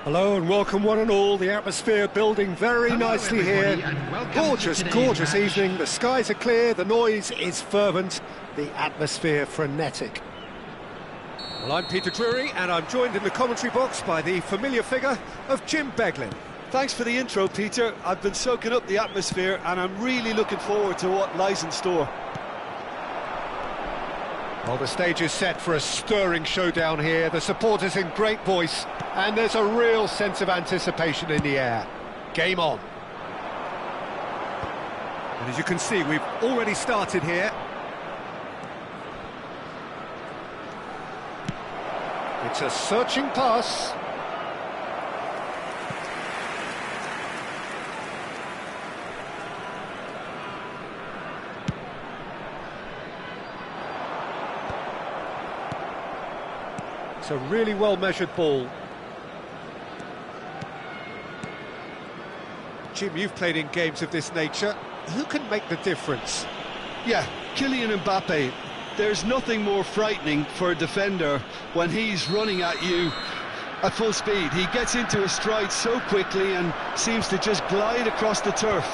Hello and welcome one and all. The atmosphere building very nicely here. Gorgeous, gorgeous evening. The skies are clear, the noise is fervent, the atmosphere frenetic. Well, I'm Peter Drury and I'm joined in the commentary box by the familiar figure of Jim Beglin. Thanks for the intro, Peter. I've been soaking up the atmosphere and I'm really looking forward to what lies in store. Well, the stage is set for a stirring showdown here. The supporters in great voice, and there's a real sense of anticipation in the air. Game on. And as you can see, we've already started here. It's a searching pass. It's a really well-measured ball. Jim, you've played in games of this nature. Who can make the difference? Yeah, Kylian Mbappe. There's nothing more frightening for a defender when he's running at you at full speed. He gets into a stride so quickly and seems to just glide across the turf.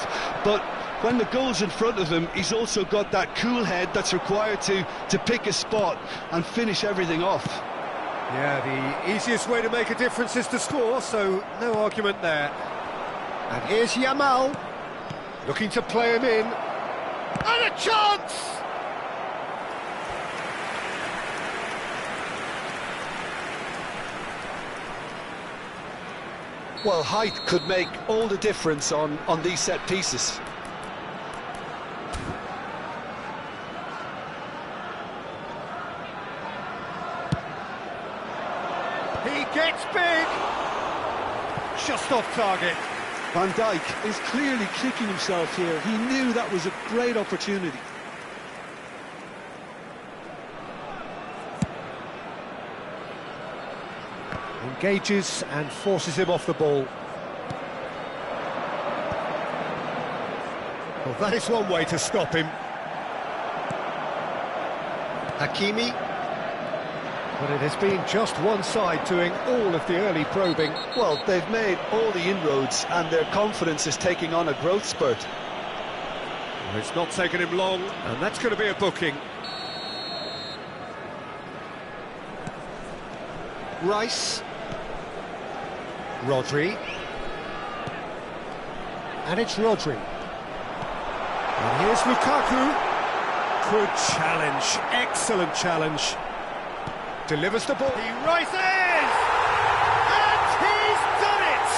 But when the goal's in front of him, he's also got that cool head that's required to pick a spot and finish everything off. Yeah, the easiest way to make a difference is to score, so no argument there. And here's Yamal, looking to play him in. And a chance! Well, height could make all the difference on these set pieces. He gets big! Just off target. Van Dijk is clearly kicking himself here. He knew that was a great opportunity. Engages and forces him off the ball. Well, that is one way to stop him. Hakimi. But it has been just one side doing all of the early probing. Well, they've made all the inroads and their confidence is taking on a growth spurt. Well, it's not taken him long, and that's going to be a booking. Rice. Rodri. And it's Rodri. And here's Lukaku. Good challenge, excellent challenge. Delivers the ball. He rises! And he's done it!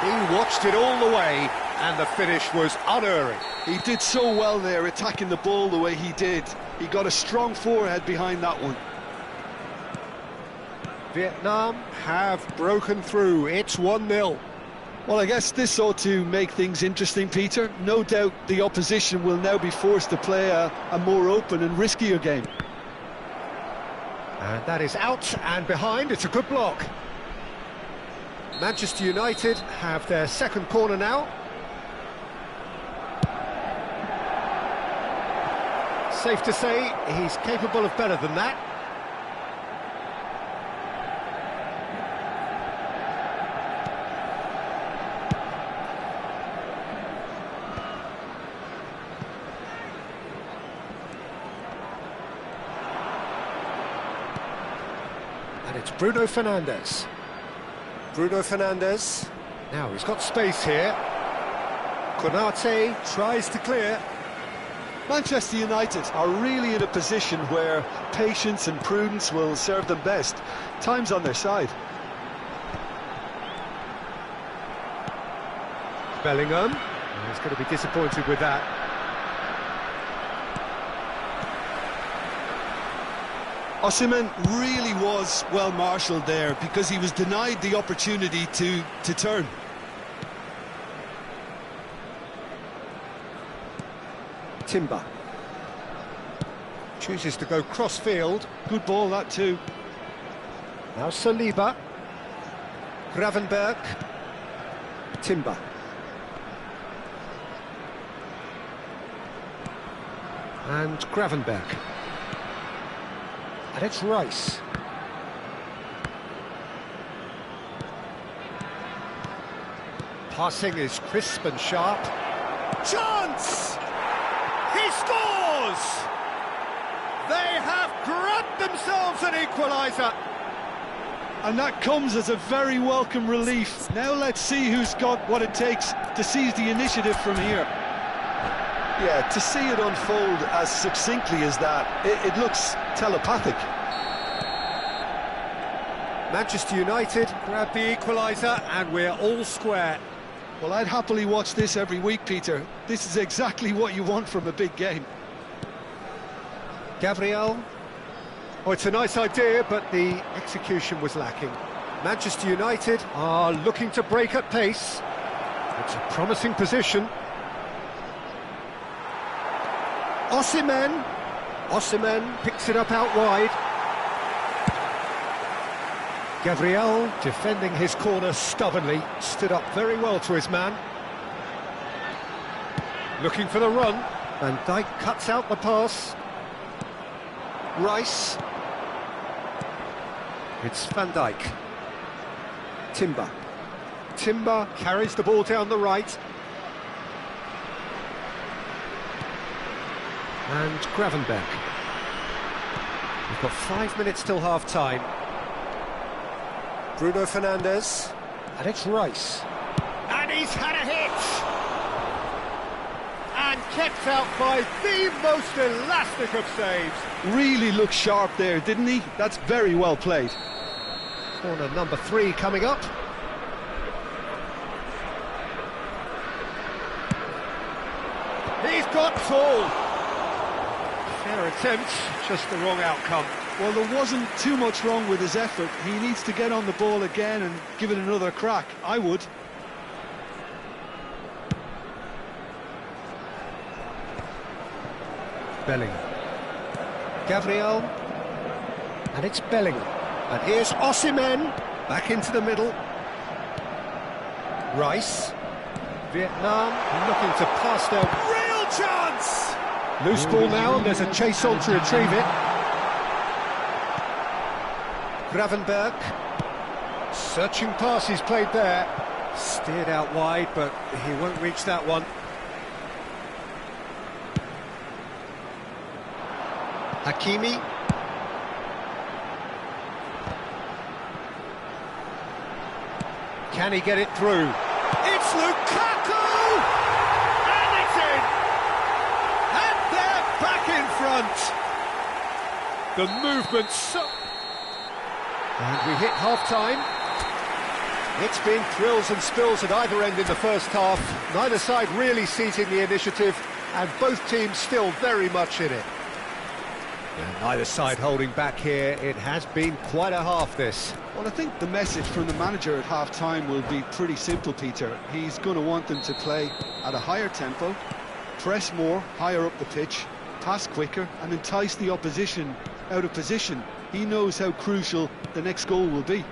He watched it all the way, and the finish was unerring. He did so well there, attacking the ball the way he did. He got a strong forehead behind that one. Vietnam have broken through. It's 1-0. Well, I guess this ought to make things interesting, Peter. No doubt the opposition will now be forced to play a more open and riskier game. And that is out and behind. It's a good block. Manchester United have their second corner now. Safe to say he's capable of better than that. And it's Bruno Fernandes. Bruno Fernandes. Now he's got space here. Konate tries to clear. Manchester United are really in a position where patience and prudence will serve them best. Time's on their side. Bellingham. He's going to be disappointed with that. Osimhen really was well marshalled there because he was denied the opportunity to turn. Timber. Chooses to go cross-field. Good ball, that too. Now Saliba. Gravenberg. Timber. And Gravenberg. And it's Rice. Passing is crisp and sharp. Chance! He scores! They have grabbed themselves an equaliser. And that comes as a very welcome relief. Now let's see who's got what it takes to seize the initiative from here. Yeah, to see it unfold as succinctly as that, it looks telepathic. Manchester United grab the equaliser and we're all square. Well, I'd happily watch this every week, Peter. This is exactly what you want from a big game. Gabriel. Oh, it's a nice idea, but the execution was lacking. Manchester United are looking to break at pace. It's a promising position. Osimhen picks it up out wide. Gabriel, defending his corner stubbornly, stood up very well to his man. Looking for the run, and Dijk cuts out the pass. Rice. It's Van Dijk. Timber carries the ball down the right. And Gravenberch. We've got 5 minutes till half-time. Bruno Fernandes. And it's Rice. And he's had a hit! And kept out by the most elastic of saves. Really looked sharp there, didn't he? That's very well played. Corner number 3 coming up. He's got tall. Fair attempt, just the wrong outcome. Well, there wasn't too much wrong with his effort. He needs to get on the ball again and give it another crack. I would. Bellingham. Gabriel. And it's Bellingham. And here's Osimhen. Back into the middle. Rice. Vietnam looking to pass their real chance! Loose ball now, and there's a chase on to retrieve it. Gravenberch. Searching pass he's played there. Steered out wide, but he won't reach that one. Hakimi. Can he get it through? It's Lukaku! And it's in! And they're back in front! The movement's so... And we hit half-time. It's been thrills and spills at either end in the first half. Neither side really seizing the initiative, and both teams still very much in it. And neither side holding back here. It has been quite a half, this. Well, I think the message from the manager at half-time will be pretty simple, Peter. He's going to want them to play at a higher tempo, press more, higher up the pitch, pass quicker, and entice the opposition out of position. He knows how crucial the next goal will be.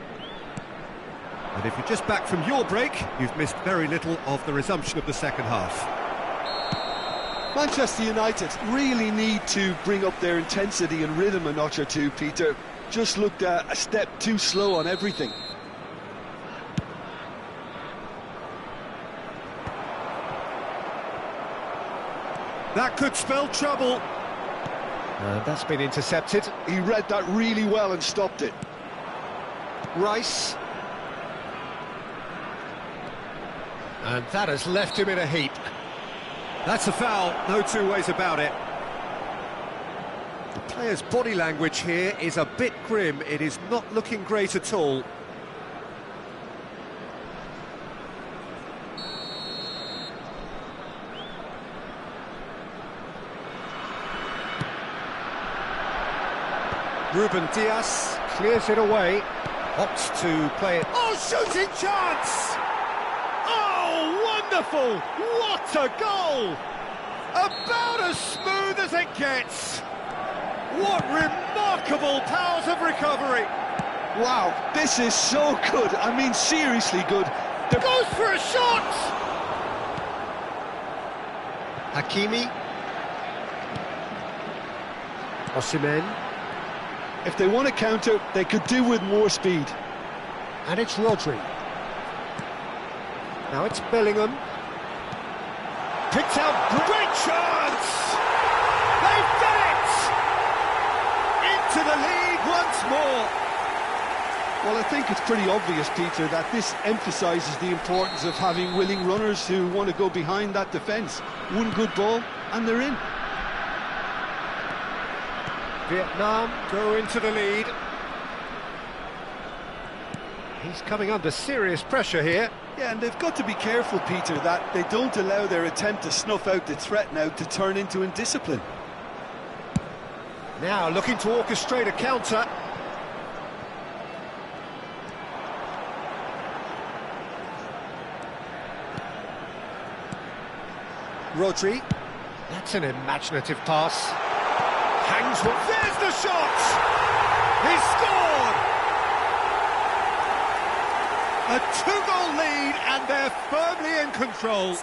And if you're just back from your break, you've missed very little of the resumption of the second half. Manchester United really need to bring up their intensity and rhythm a notch or two, Peter. Just looked a step too slow on everything. That could spell trouble. That's been intercepted. He read that really well and stopped it. Rice. And that has left him in a heap. That's a foul, no two ways about it. The player's body language here is a bit grim. It is not looking great at all. Ruben Dias clears it away, opts to play it. Oh, shooting chance! Oh, wonderful! What a goal! About as smooth as it gets. What remarkable powers of recovery! Wow, this is so good. I mean, seriously good. Goes for a shot! Hakimi. Osimhen. If they want to counter, they could do with more speed. And it's Rodri. Now it's Bellingham. Picked out, great chance! They've done it! Into the lead once more. Well, I think it's pretty obvious, Peter, that this emphasises the importance of having willing runners who want to go behind that defence. One good ball, and they're in. Vietnam go into the lead. He's coming under serious pressure here. Yeah, and they've got to be careful, Peter, that they don't allow their attempt to snuff out the threat now to turn into indiscipline. Now looking to orchestrate a counter. Rodri. That's an imaginative pass. Hangs one. There's the shot! He's scored! A two-goal lead, and they're firmly in control.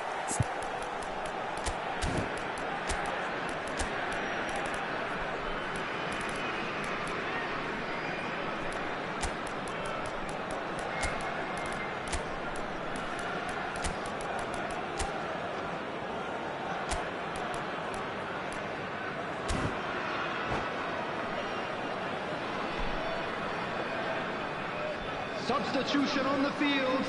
Substitution on the field.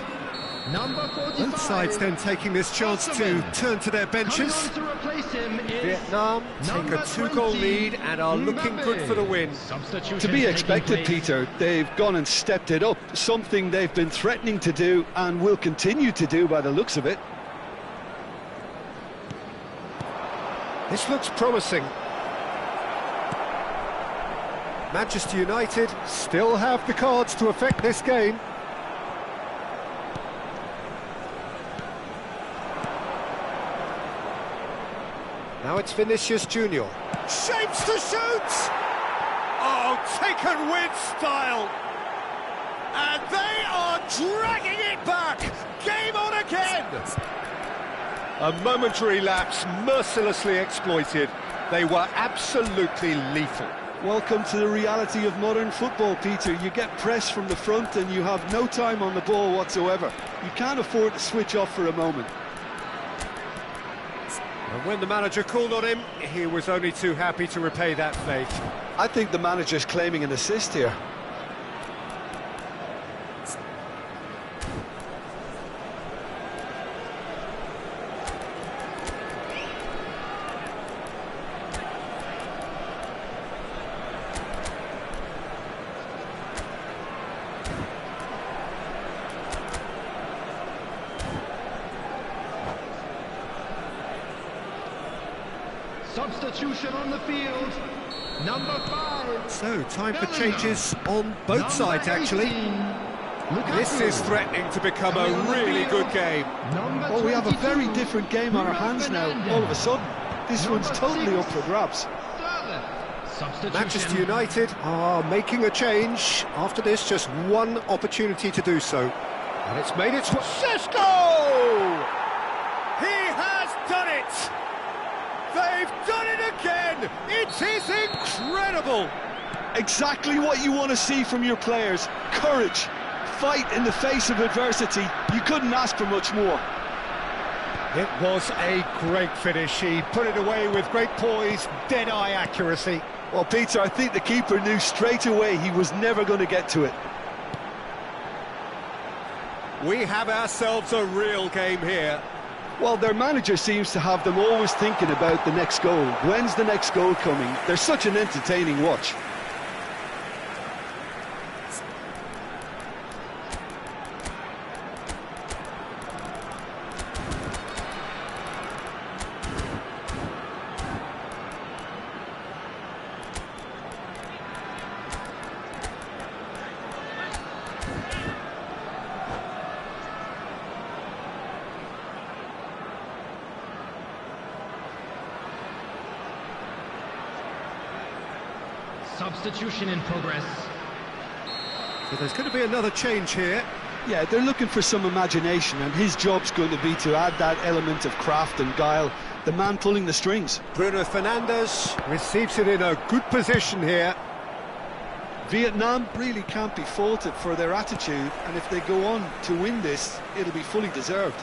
Number 45. Both sides then taking this chance to turn to their benches. Coming on to replace him is Vietnam take a two-goal lead and are looking good for the win. To be expected, Peter. They've gone and stepped it up, something they've been threatening to do and will continue to do by the looks of it. This looks promising. Manchester United still have the cards to affect this game. Now it's Vinicius Junior. Shapes to shoot! Oh, taken with style! And they are dragging it back! Game on again! A momentary lapse mercilessly exploited. They were absolutely lethal. Welcome to the reality of modern football, Peter. You get pressed from the front and you have no time on the ball whatsoever. You can't afford to switch off for a moment. And when the manager called on him, he was only too happy to repay that faith. I think the manager's claiming an assist here. Substitution on the field. Number 5. So, time for changes on both sides, actually. This is threatening to become a really good game. Well, we have a very different game on our hands now, all of a sudden. This one's totally up for grabs. Manchester United are making a change. After this, just one opportunity to do so. And it's made its way. Cisco! He has done it! They've done it again! It is incredible! Exactly what you want to see from your players. Courage, fight in the face of adversity. You couldn't ask for much more. It was a great finish. He put it away with great poise, dead-eye accuracy. Well, Peter, I think the keeper knew straight away he was never going to get to it. We have ourselves a real game here. Well, their manager seems to have them always thinking about the next goal. When's the next goal coming? They're such an entertaining watch. Substitution in progress. So there's going to be another change here. Yeah, they're looking for some imagination, and his job's going to be to add that element of craft and guile, the man pulling the strings. Bruno Fernandes receives it in a good position here. Vietnam really can't be faulted for their attitude, and if they go on to win this, it'll be fully deserved.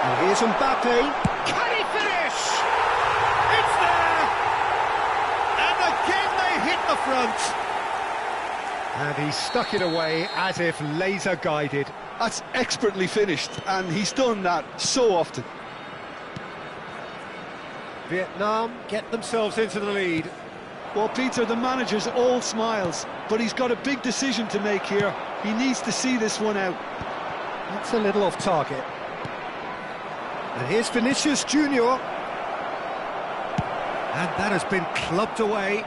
And here's Mbappe. Can he finish? It's there! And again they hit the front. And he stuck it away as if laser guided. That's expertly finished, and he's done that so often. Vietnam get themselves into the lead. Well, Peter, the manager's all smiles, but he's got a big decision to make here. He needs to see this one out. That's a little off target. And here's Vinicius Junior. And that has been clubbed away.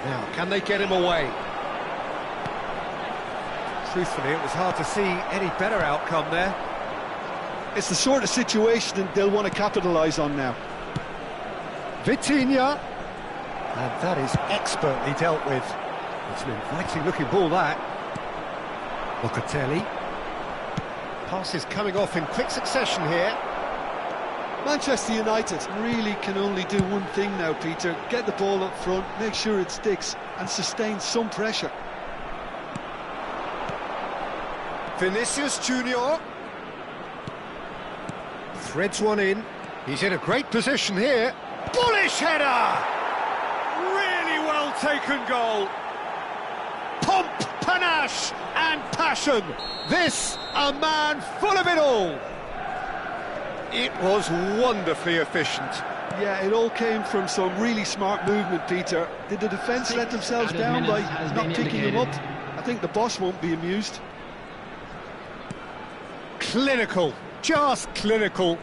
Now, can they get him away? Truthfully, it was hard to see any better outcome there. It's the sort of situation they'll want to capitalise on now. Vitinha. And that is expertly dealt with. It's an inviting-looking ball, that. Locatelli. Passes coming off in quick succession here. Manchester United really can only do one thing now, Peter. Get the ball up front, make sure it sticks, and sustain some pressure. Vinicius Junior. Threads one in. He's in a great position here. Bullish header! Really well taken goal. Pomp, panache and passion. This, a man full of it all. It was wonderfully efficient. Yeah, it all came from some really smart movement, Peter. Did the defence let themselves down by not picking him up? I think the boss won't be amused. Clinical, just clinical.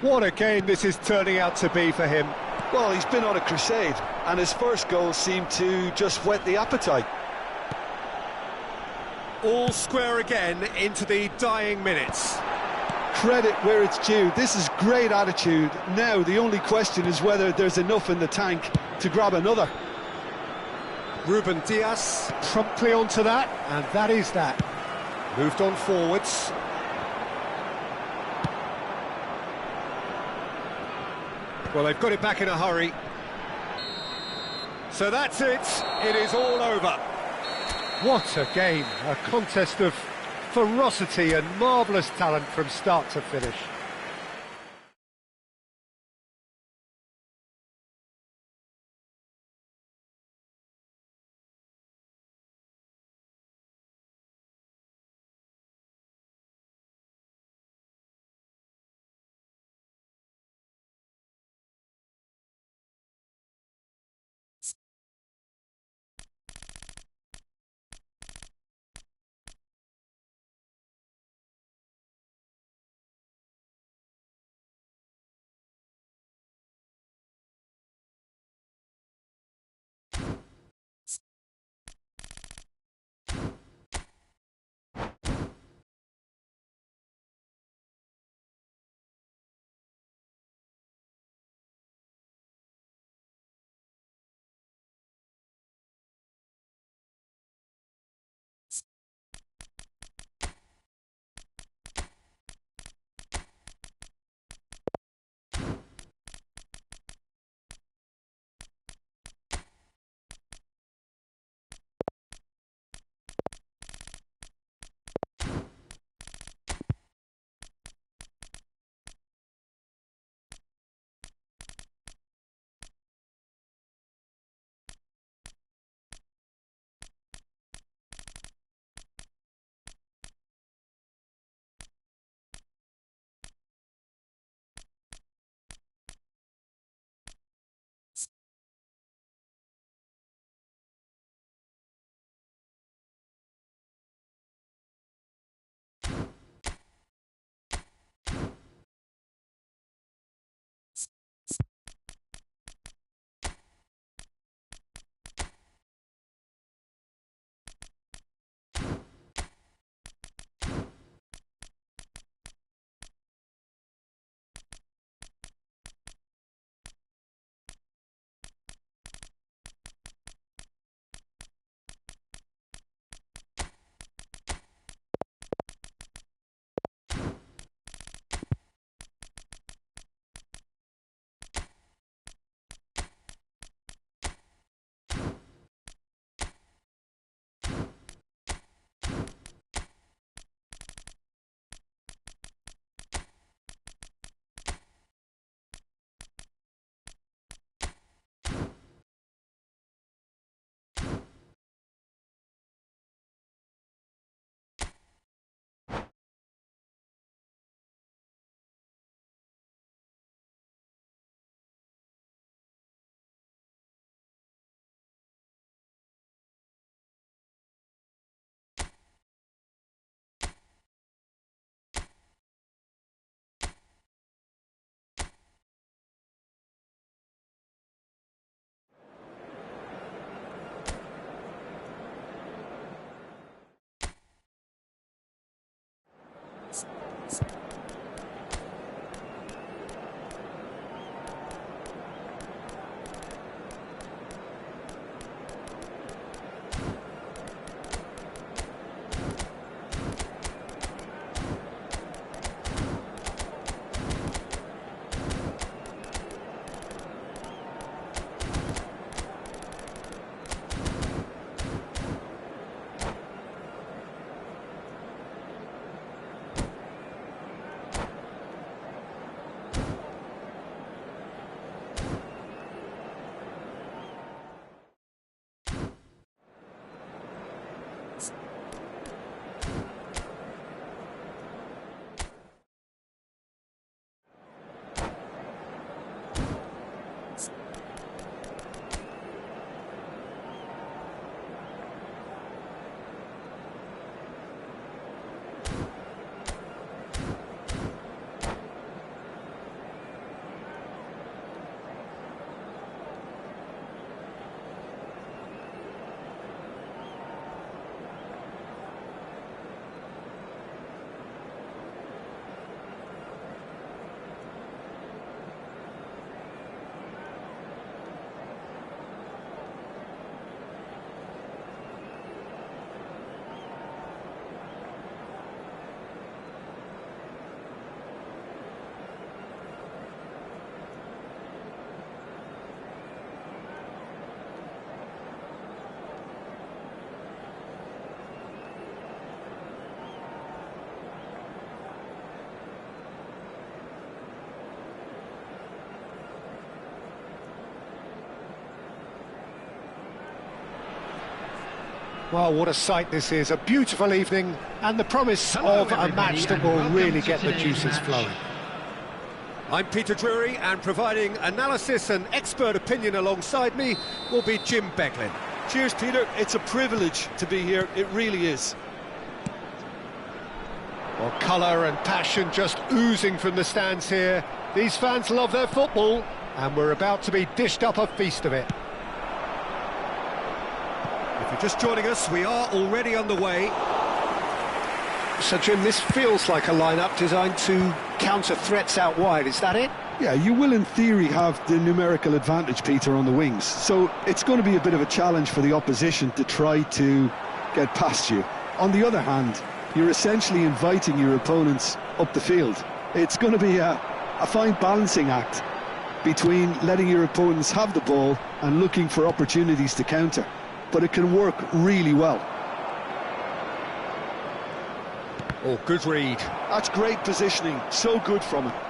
What a game this is turning out to be for him. Well, he's been on a crusade, and his first goal seemed to just whet the appetite. All square again into the dying minutes. Credit where it's due. This is great attitude. Now the only question is whether there's enough in the tank to grab another. Ruben Dias promptly onto that, and that is that. Moved on forwards. Well, they've got it back in a hurry. So that's it. It is all over. What a game. A contest of ferocity and marvellous talent from start to finish. Well, what a sight this is. A beautiful evening and the promise of a match that will really get the juices flowing. I'm Peter Drury, and providing analysis and expert opinion alongside me will be Jim Becklin. Cheers, Peter. It's a privilege to be here. It really is. Well, colour and passion just oozing from the stands here. These fans love their football, and we're about to be dished up a feast of it. If you're just joining us, we are already underway. So, Jim, this feels like a lineup designed to counter threats out wide, is that it? Yeah, you will in theory have the numerical advantage, Peter, on the wings. So it's going to be a bit of a challenge for the opposition to try to get past you. On the other hand, you're essentially inviting your opponents up the field. It's going to be a fine balancing act between letting your opponents have the ball and looking for opportunities to counter. But it can work really well. Oh, good read. That's great positioning, so good from him.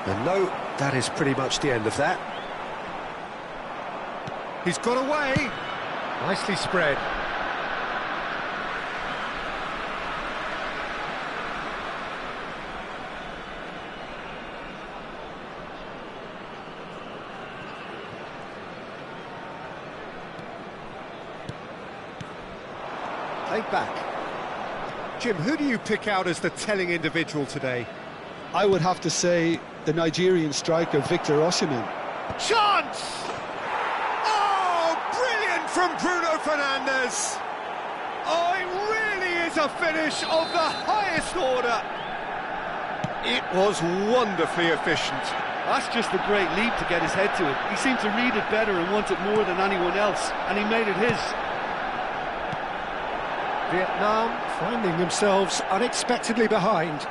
And no, that is pretty much the end of that. He's got away. Nicely spread. Played back. Jim, who do you pick out as the telling individual today? I would have to say the Nigerian striker Victor Osimhen. Chance! Oh, brilliant from Bruno Fernandes! Oh, it really is a finish of the highest order. It was wonderfully efficient. That's just a great leap to get his head to it. He seemed to read it better and want it more than anyone else, and he made it his. Vietnam finding themselves unexpectedly behind.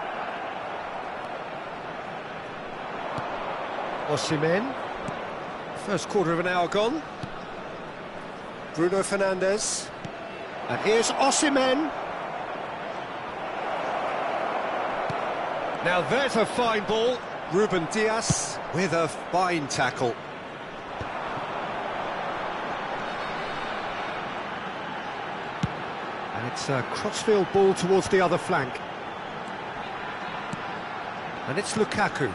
Osimhen. First quarter of an hour gone. Bruno Fernandes. And here's Osimhen. Now there's a fine ball. Ruben Dias with a fine tackle. And it's a crossfield ball towards the other flank. And it's Lukaku.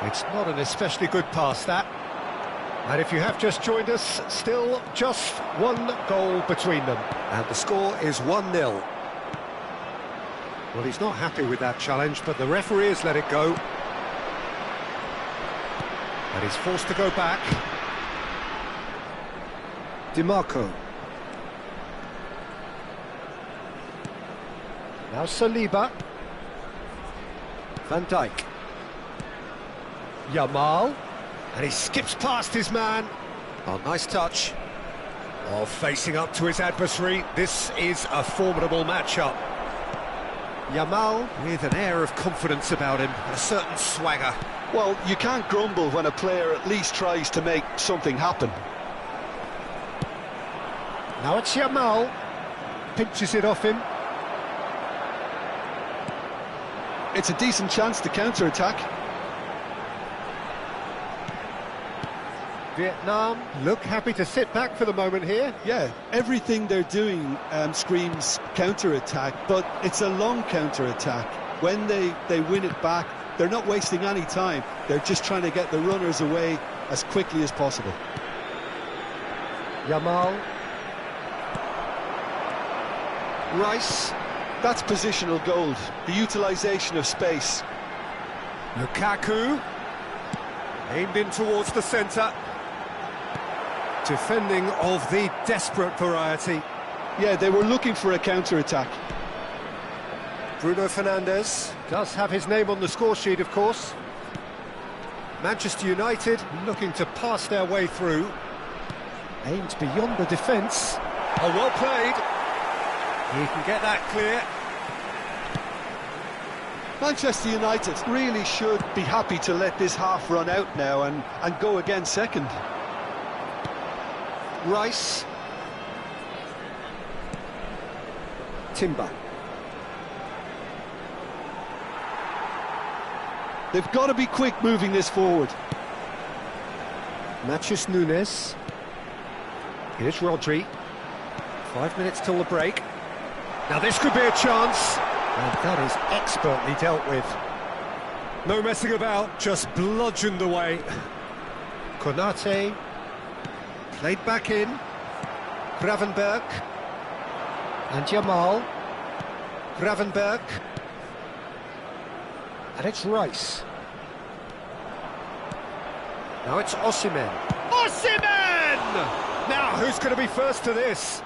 It's not an especially good pass, that. And if you have just joined us, still just one goal between them. And the score is 1-0. Well, he's not happy with that challenge, but the referee has let it go. And he's forced to go back. DiMarco. Now Saliba. Van Dijk. Yamal. And he skips past his man. Oh, nice touch. Oh, facing up to his adversary. This is a formidable matchup. Yamal with an air of confidence about him, a certain swagger. Well, you can't grumble when a player at least tries to make something happen. Now it's Yamal. Pinches it off him. It's a decent chance to counter-attack. Vietnam look happy to sit back for the moment here. Yeah, everything they're doing screams counter-attack, but it's a long counter-attack. When they win it back, they're not wasting any time. They're just trying to get the runners away as quickly as possible. Yamal. Rice. That's positional gold, the utilisation of space. Lukaku. Aimed in towards the centre. Defending of the desperate variety. Yeah, they were looking for a counter-attack. Bruno Fernandes does have his name on the score sheet, of course. Manchester United looking to pass their way through. Aimed beyond the defence. Oh, well played. He can get that clear. Manchester United really should be happy to let this half run out now and go again second. Rice. Timber. They've got to be quick moving this forward. Matheus Nunes. Here's Rodri. 5 minutes till the break. Now this could be a chance. And that is expertly dealt with. No messing about, just bludgeoned away. Konate. Played back in. Gravenberg. And Yamal. Gravenberg. And it's Rice. Now it's Osimhen. Osimhen! Now, who's going to be first to this?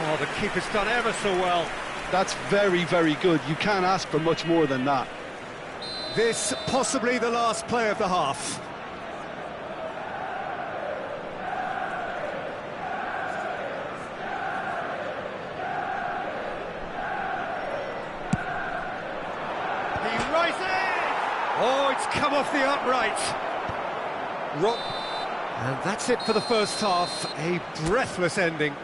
Oh, the keeper's done ever so well. That's very, very good. You can't ask for much more than that. This possibly the last play of the half. He rises! Oh, it's come off the upright. And that's it for the first half. A breathless ending.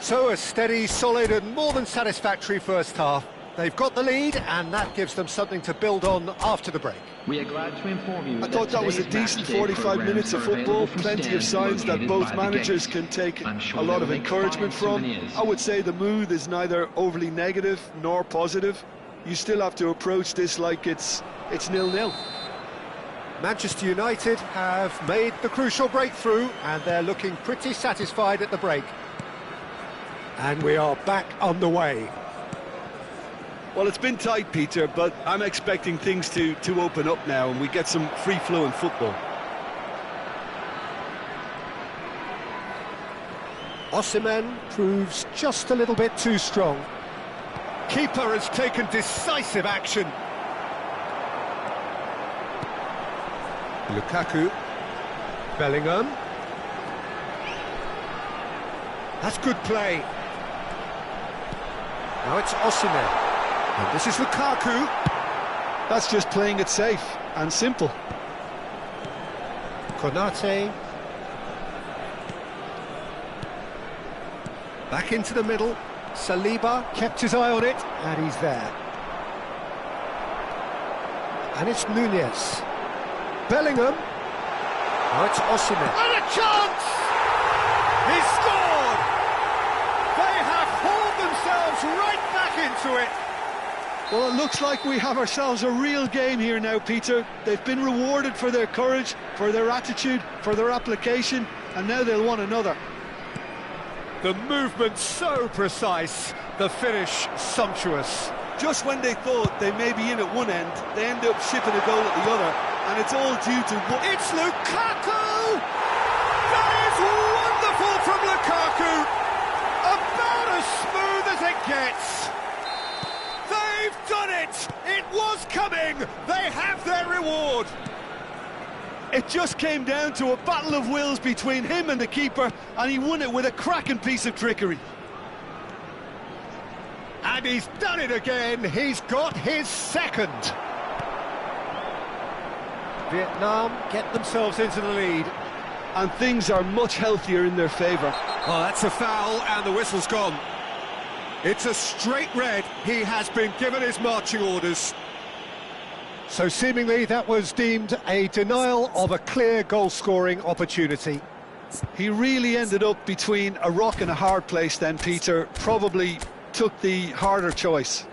So a steady, solid and more than satisfactory first half. They've got the lead and that gives them something to build on after the break. We are glad to inform you I thought that was a decent 45 minutes of football, plenty of signs that both managers can take a lot of encouragement from. I would say the mood is neither overly negative nor positive. You still have to approach this like it's 0-0. Manchester United have made the crucial breakthrough and they're looking pretty satisfied at the break. And we are back on the way. Well, it's been tight, Peter, but I'm expecting things to open up now and we get some free-flowing football. Osimhen proves just a little bit too strong. Keeper has taken decisive action. Lukaku. Bellingham. That's good play. Now it's Osimhen. And this is Lukaku. That's just playing it safe and simple. Konate. Back into the middle. Saliba kept his eye on it, and he's there. And it's Nunez. Bellingham. Now it's Osimhen. And a chance! He scored! They have hauled themselves right back into it. Well, it looks like we have ourselves a real game here now, Peter. They've been rewarded for their courage, for their attitude, for their application, and now they'll want another. The movement so precise, the finish sumptuous. Just when they thought they may be in at one end, they end up shipping a goal at the other, and it's all due to what... It's Lukaku! That is wonderful from Lukaku! About as smooth as it gets! coming! They have their reward! It just came down to a battle of wills between him and the keeper, and he won it with a cracking piece of trickery. And he's done it again. He's got his second. Vietnam get themselves into the lead. And things are much healthier in their favour. Oh, that's a foul, and the whistle's gone. It's a straight red. He has been given his marching orders. So seemingly that was deemed a denial of a clear goal-scoring opportunity. He really ended up between a rock and a hard place then, Peter. Probably took the harder choice.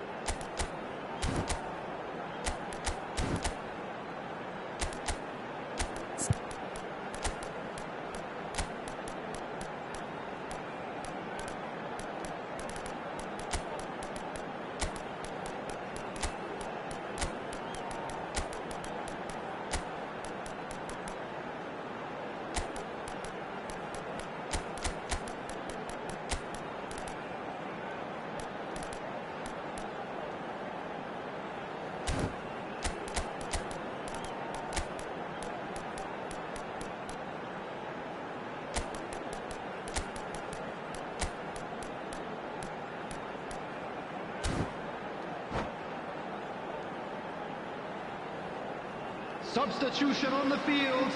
Substitution on the field.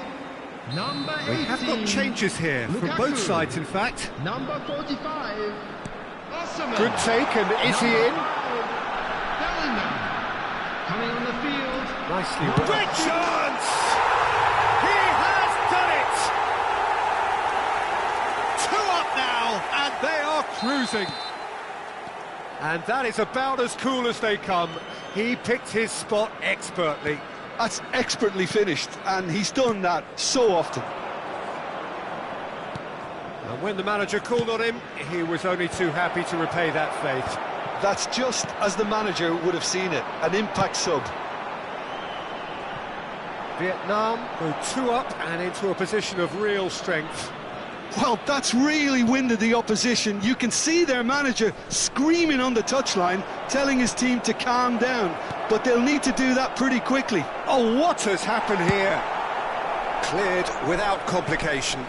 Number 18. We have got changes here from Lukaku. both sides, in fact. Number 45. Osman. Good take, and is he in? Bellingham. Coming on the field. Nicely run. Great chance! He has done it! 2 up now, and they are cruising. And that is about as cool as they come. He picked his spot expertly. That's expertly finished, and he's done that so often. And when the manager called on him, he was only too happy to repay that faith. That's just as the manager would have seen it, an impact sub. Vietnam go 2 up and into a position of real strength. Well, that's really winded the opposition. You can see their manager screaming on the touchline, telling his team to calm down, but they'll need to do that pretty quickly. Oh, what has happened here? Cleared without complication.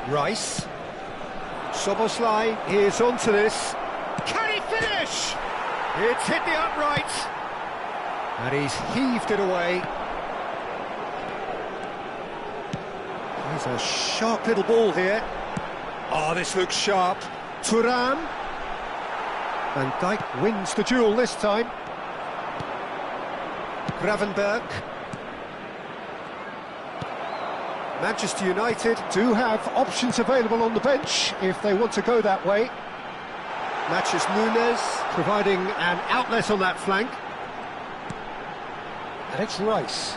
Rice. Soboslai is onto this. Can he finish? It's hit the upright. And he's heaved it away. There's a sharp little ball here. Oh, this looks sharp. Thuram. Van Dijk wins the duel this time. Gravenberg. Manchester United do have options available on the bench if they want to go that way. Matches Nunes providing an outlet on that flank. And it's Rice.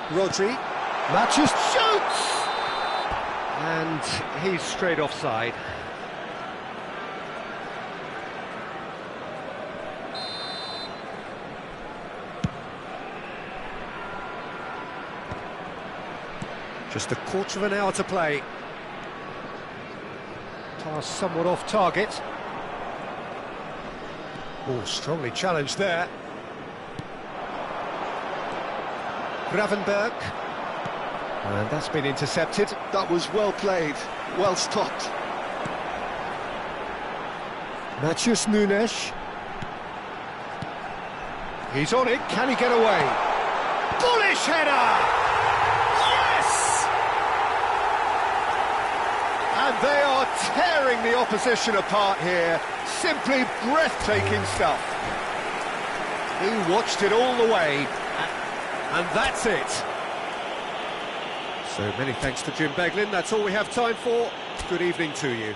Rodri. Matches shoots! And he's straight offside. Just a quarter of an hour to play. Pass somewhat off target. Oh, strongly challenged there. Gravenberg. And that's been intercepted. That was well played, well stopped. Matheus Nunes. He's on it, can he get away? Bullish header! Yes! And they are tearing the opposition apart here. Simply breathtaking stuff. He watched it all the way, and that's it. So many thanks to Jim Beglin. That's all we have time for. Good evening to you.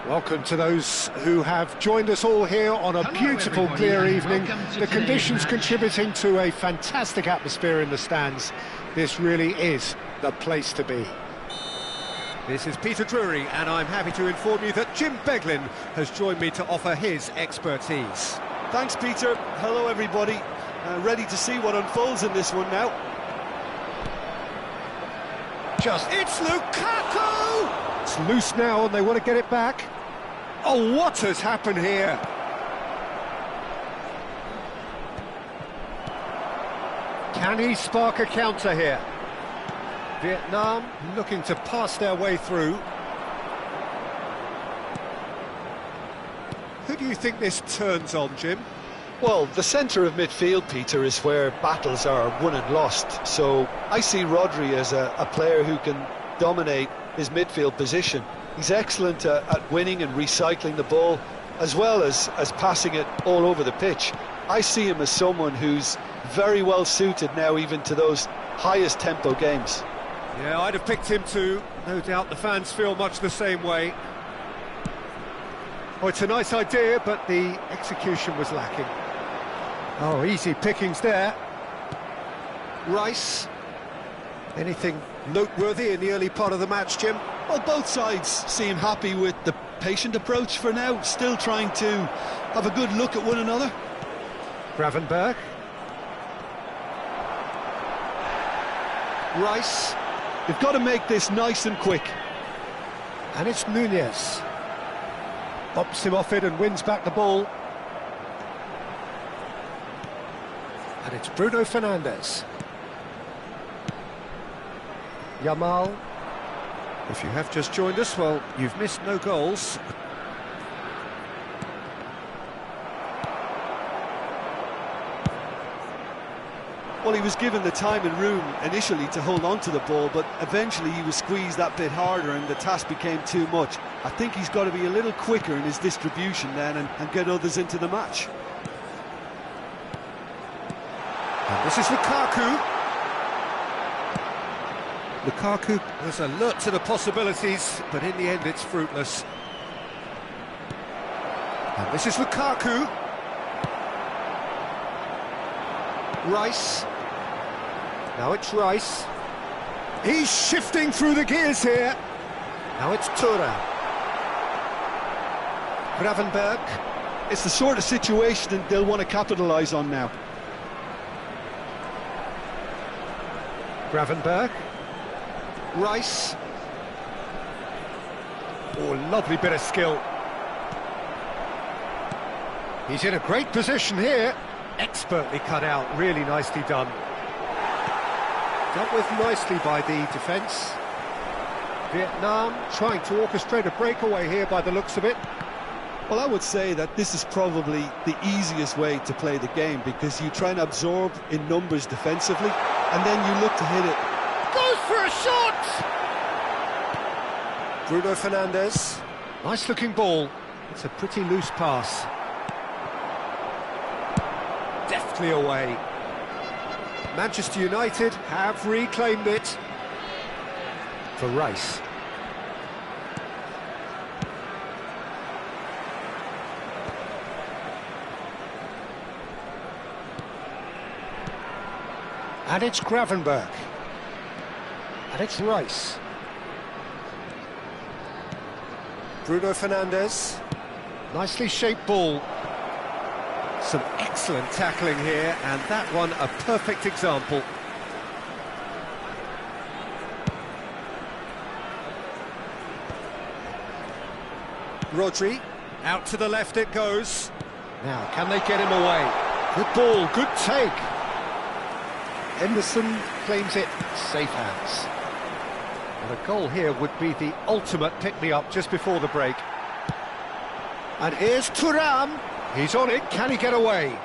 Welcome to those who have joined us all here on a Hello, beautiful, everybody, clear and evening. welcome to The today's conditions match. contributing to a fantastic atmosphere in the stands. This really is the place to be. This is Peter Drury, and I'm happy to inform you that Jim Beglin has joined me to offer his expertise. Thanks, Peter. Hello, everybody. Ready to see what unfolds in this one now. It's Lukaku! It's loose now, and they want to get it back. Oh, what has happened here? Can he spark a counter here? Vietnam looking to pass their way through. Who do you think this turns on, Jim? Well, the centre of midfield, Peter, is where battles are won and lost. So I see Rodri as a player who can dominate his midfield position. He's excellent at winning and recycling the ball, as well as passing it all over the pitch. I see him as someone who's very well suited now even to those highest tempo games. Yeah, I'd have picked him too. No doubt the fans feel much the same way. Oh, it's a nice idea, but the execution was lacking. Oh, easy pickings there. Rice. Anything noteworthy in the early part of the match, Jim? Well, both sides seem happy with the patient approach for now, still trying to have a good look at one another. Gravenberg. Rice. You've got to make this nice and quick. And it's Nunez. Bops him off it and wins back the ball. And it's Bruno Fernandes. Yamal. If you have just joined us, well, you've missed no goals. Well, he was given the time and room initially to hold on to the ball, but eventually he was squeezed that bit harder and the task became too much. I think he's got to be a little quicker in his distribution then and get others into the match. And this is Lukaku. Lukaku was alert to the possibilities, but in the end it's fruitless. And this is Lukaku. Rice. Now it's Rice. He's shifting through the gears here. Now it's Tura. Gravenberg. It's the sort of situation that they'll want to capitalise on now. Gravenberg. Rice. Oh, lovely bit of skill. He's in a great position here. Expertly cut out, really nicely done. Dealt with nicely by the defence. Vietnam trying to orchestrate a breakaway here by the looks of it. Well, I would say that this is probably the easiest way to play the game because you try and absorb in numbers defensively and then you look to hit it. Goes for a shot! Bruno Fernandes. Nice looking ball. It's a pretty loose pass. Deftly away. Manchester United have reclaimed it. For Rice. And it's Gravenberg. And it's Rice. Bruno Fernandes. Nicely shaped ball. Some excellent tackling here, and that one a perfect example. Rodri. Out to the left it goes. Now, can they get him away? Good ball, good take. Henderson claims it, safe hands. And a goal here would be the ultimate pick-me-up just before the break. And here's Thuram. He's on it, can he get away?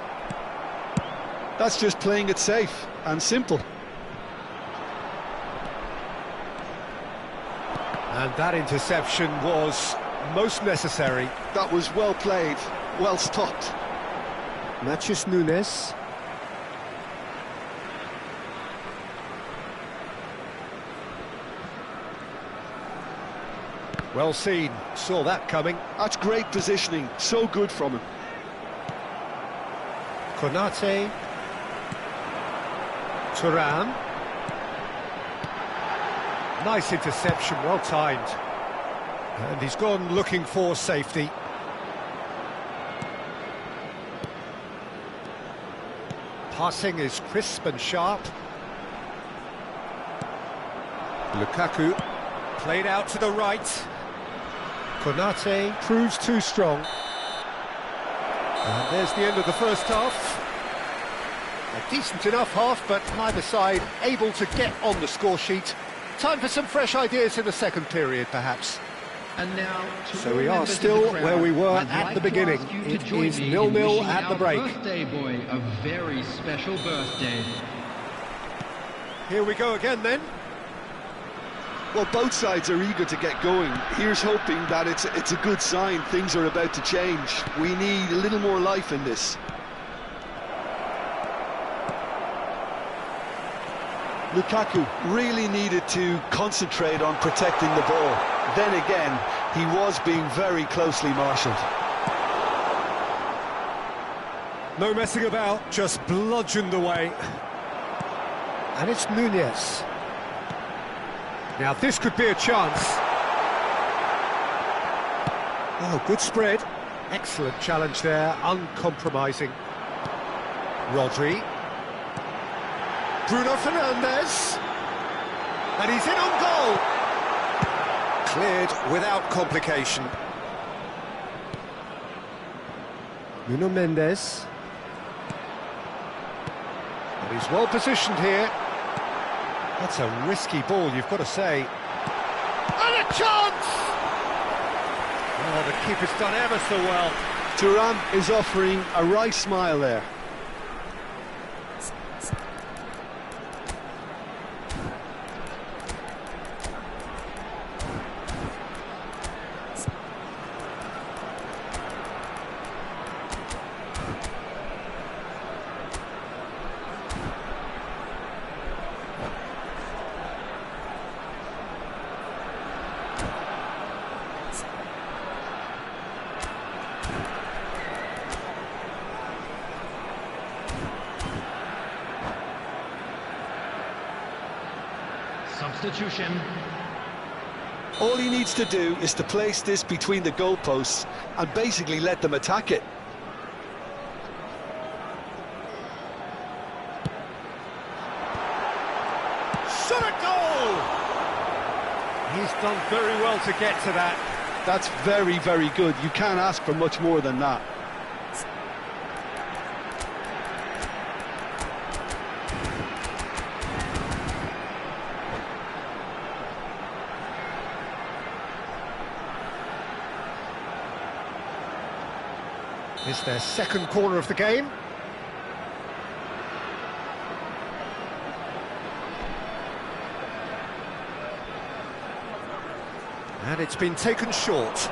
That's just playing it safe and simple. And that interception was most necessary. That was well played, well stopped. Matheus Nunes. Well seen, saw that coming. That's great positioning, so good from him. Konate. Thuram. Nice interception, well timed. And he's gone looking for safety. Passing is crisp and sharp. Lukaku, played out to the right. Konate proves too strong. And there's the end of the first half. A decent enough half, but neither side able to get on the score sheet. Time for some fresh ideas in the second period, perhaps. And now, So we are still where we were at the beginning. It is 0-0 at the break. Birthday boy, a very special birthday. Here we go again then. Well, both sides are eager to get going. Here's hoping that it's a good sign. Things are about to change. We need a little more life in this. Lukaku really needed to concentrate on protecting the ball. Then again, he was being very closely marshalled. No messing about, just bludgeoned away. And it's Nunez. Now this could be a chance. Oh, good spread. Excellent challenge there, uncompromising. Rodri. Bruno Fernandes. And he's in on goal. Cleared without complication. Nuno Mendes. And he's well positioned here. That's a risky ball, you've got to say. And a chance! Oh, the keeper's done ever so well. Thuram is offering a wry smile there. Substitution. All he needs to do is to place this between the goalposts and basically let them attack it. Shot at goal! He's done very well to get to that. That's very, very good. You can't ask for much more than that. It's their second corner of the game. And it's been taken short.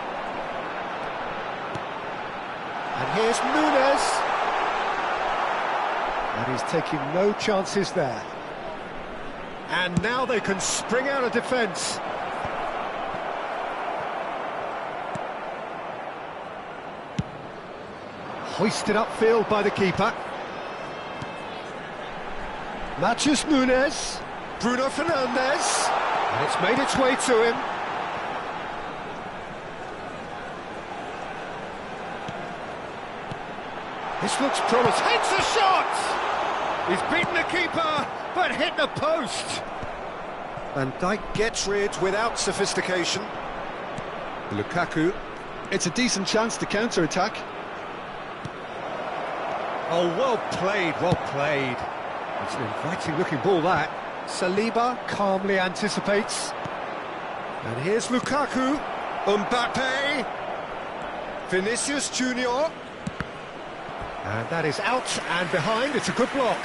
And here's Nunez. And he's taking no chances there. And now they can spring out of defence. Hoisted upfield by the keeper. Matches Nunez. Bruno Fernandes. And it's made its way to him. This looks promising. Hits a shot! He's beaten the keeper, but hit the post. Van Dijk gets rid without sophistication. Lukaku. It's a decent chance to counter-attack. Oh, well played, well played. It's an inviting-looking ball, that. Saliba calmly anticipates. And here's Lukaku. Mbappe. Vinicius Junior. And that is out and behind. It's a good block.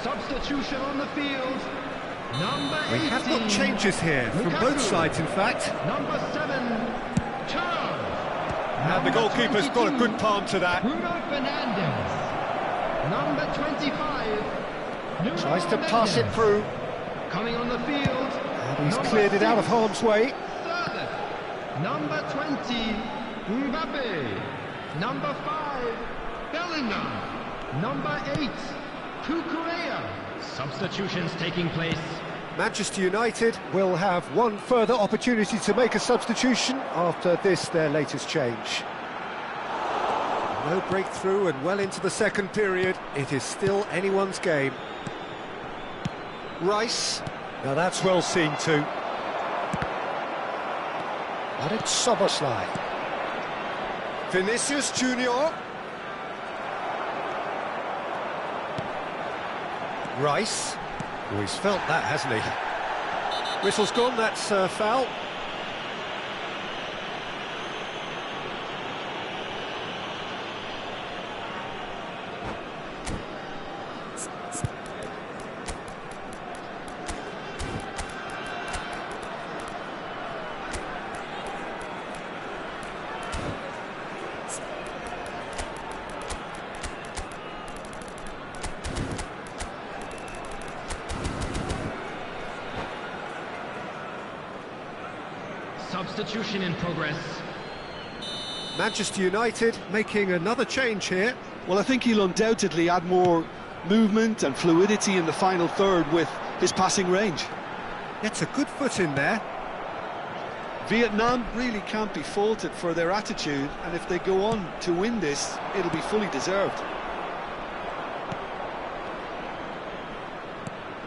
Substitution on the field. Number 18. We have got changes here from both sides, in fact. Number 7, Cong. And the goalkeeper's got a good palm to that. Bruno Fernandes. Number 25. Nuno Tries to pass it Mendes. through. Coming on the field. And he's Number cleared it out of 6, harm's way. Sterling. Number 20, Mbappe. Number 5, Bellingham. Number 8, Cucurella. Substitutions taking place. Manchester United will have one further opportunity to make a substitution after this, their latest change. No breakthrough and well into the second period. It is still anyone's game. Rice. Now that's well seen too. And it's Szoboszlai. Vinicius Junior. Rice. Oh, he's felt that, hasn't he? Whistle's gone, that's foul. Substitution in progress. Manchester United making another change here. Well, I think he'll undoubtedly add more movement and fluidity in the final third with his passing range. Gets a good foot in there. Vietnam really can't be faulted for their attitude, and if they go on to win this, it'll be fully deserved.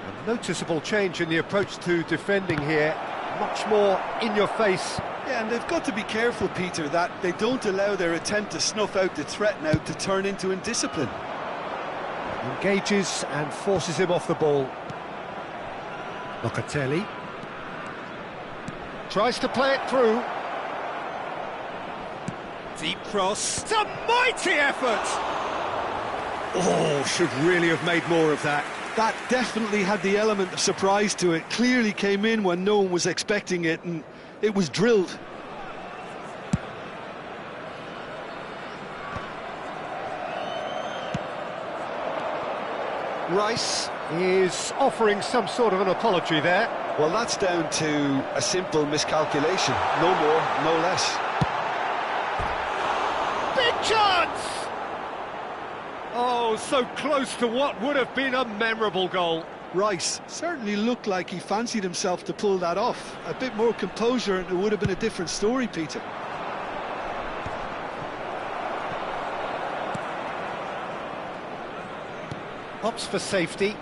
A noticeable change in the approach to defending here. Much more in your face. Yeah, and they've got to be careful, Peter, that they don't allow their attempt to snuff out the threat now to turn into indiscipline. Engages and forces him off the ball. Locatelli. Tries to play it through. Deep cross. It's a mighty effort! Oh, should really have made more of that. That definitely had the element of surprise to it. Clearly came in when no one was expecting it, and it was drilled. Rice is offering some sort of an apology there. Well, that's down to a simple miscalculation. No more, no less. Big chance! Oh, so close to what would have been a memorable goal. Rice certainly looked like he fancied himself to pull that off. A bit more composure and it would have been a different story, Peter. Opts for safety.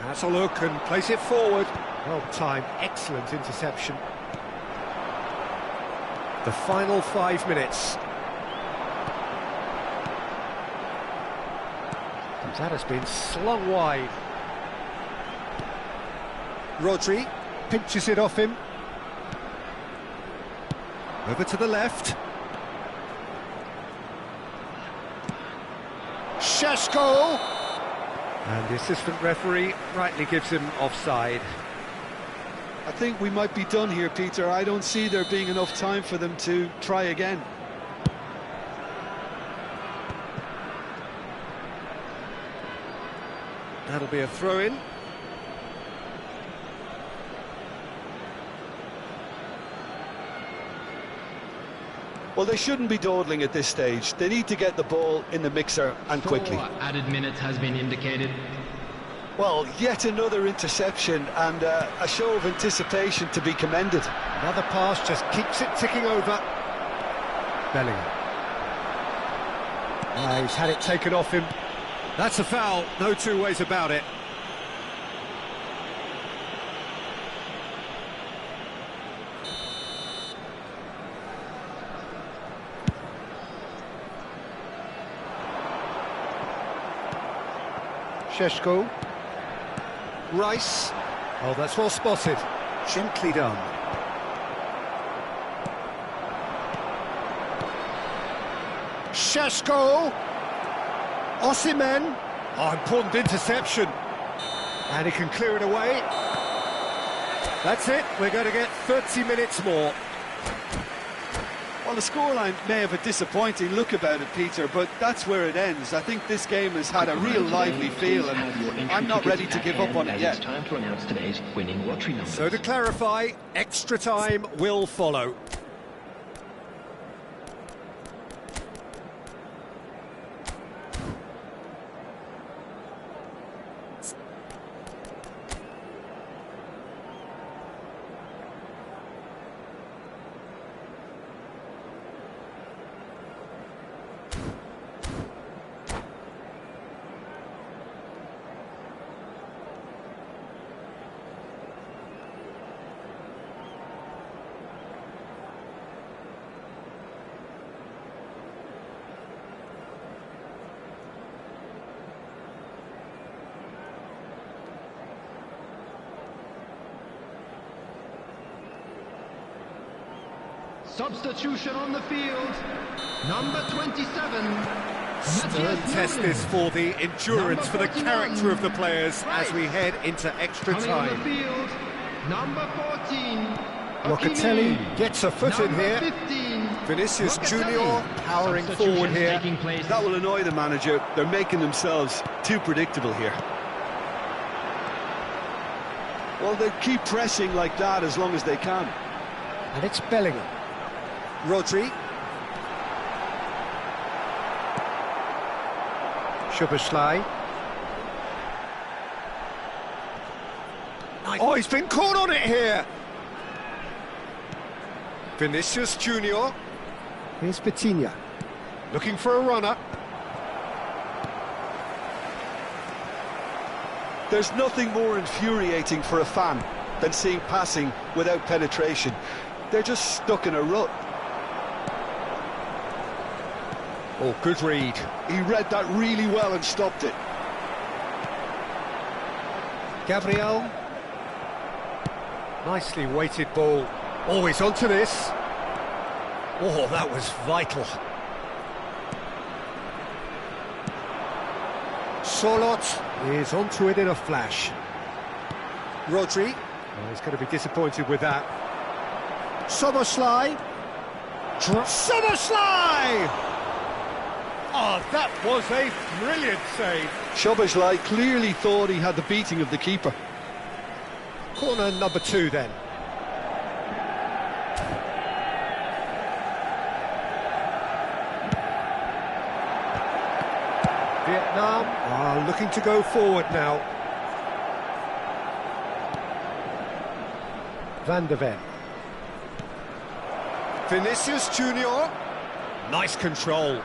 Has a look and plays it forward. Well timed, excellent interception. The final 5 minutes. That has been slung wide. Rodri pinches it off him. Over to the left. Šeško! And the assistant referee rightly gives him offside. I think we might be done here, Peter. I don't see there being enough time for them to try again. That'll be a throw-in. Well, they shouldn't be dawdling at this stage. They need to get the ball in the mixer and quickly. 4 added minutes has been indicated. Well, yet another interception and a show of anticipation to be commended. Another pass just keeps it ticking over. Bellingham. He's had it taken off him. That's a foul, no two ways about it. Šeško. Rice. Oh, that's well spotted. Gently done. Šeško. Osimhen. Oh, important interception. And he can clear it away. That's it, we're going to get 30 minutes more. Well, the scoreline may have a disappointing look about it, Peter, but that's where it ends. I think this game has had a real lively feel, and I'm not ready to give up on it yet. It's time to announce today's winning lottery numbers. So to clarify, extra time will follow. Substitution on the field. Number 27. Stern test this for the endurance, for the character of the players as we head into extra Coming on the time. field. Number 14. Locatelli gets a foot in here. 15. Vinicius Locatelli. Junior powering forward here. Taking place. That will annoy the manager. They're making themselves too predictable here. Well, they keep pressing like that as long as they can. And it's Bellingham. Rodri. Szoboszlai. Oh, he's been caught on it here. Vinicius Junior. Here's Vitinha. Looking for a runner. There's nothing more infuriating for a fan than seeing passing without penetration. They're just stuck in a rut. Oh, good read. He read that really well and stopped it. Gabriel. Nicely weighted ball. Oh, he's onto this. Oh, that was vital. Solot is onto it in a flash. Rodri. Oh, he's going to be disappointed with that. Szoboszlai. Szoboszlai! Oh, that was a brilliant save. Szoboszlai clearly thought he had the beating of the keeper. Corner number 2 then. Vietnam are looking to go forward now. Van de Ven. Vinicius Junior. Nice control.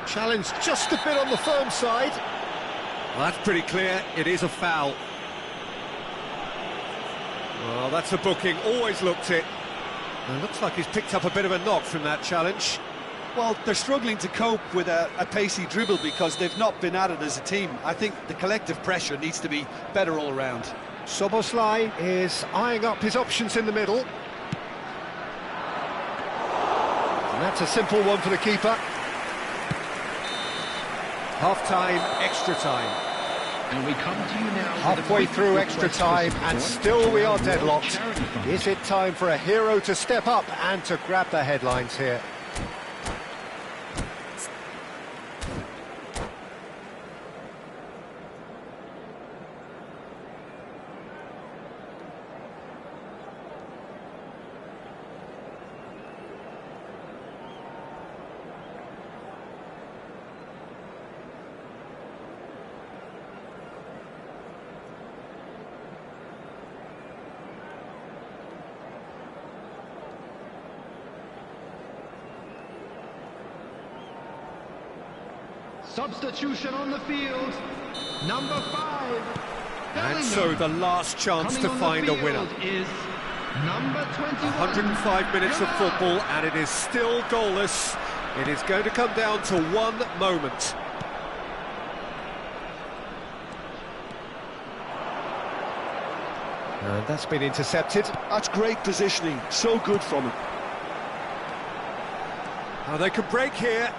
Challenge just a bit on the firm side. Well, that's pretty clear, it is a foul. Well, that's a booking, always looked it. And looks like he's picked up a bit of a knock from that challenge. Well, they're struggling to cope with a pacey dribble because they've not been at it as a team. I think the collective pressure needs to be better all around. Szoboszlai is eyeing up his options in the middle. And that's a simple one for the keeper. Half-time, extra time. And we come to you now. Halfway through extra time, and still we are deadlocked. Is it time for a hero to step up and to grab the headlines here? Substitution on the field. Number 5. And so the last chance to find a winner. Is number 21. 105 minutes of football, and it is still goalless. It is going to come down to one moment. And that's been intercepted. That's great positioning, so good from him. Now they could break here.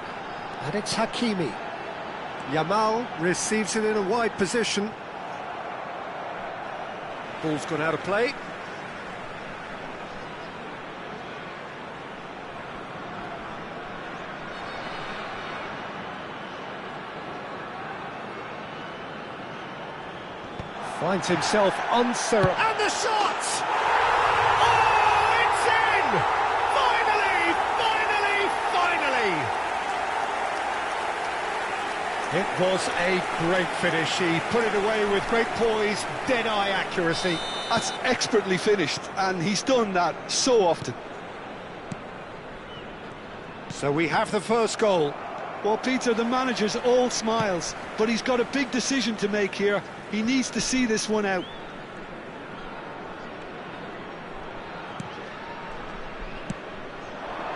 And it's Hakimi. Yamal receives it in a wide position. Ball's gone out of play. Finds himself uncertain. And the shot! Oh, it's in! Finally, finally, finally! It was a great finish. He put it away with great poise, dead-eye accuracy. That's expertly finished, and he's done that so often. So we have the first goal. Well, Peter, the manager's all smiles, but he's got a big decision to make here. He needs to see this one out.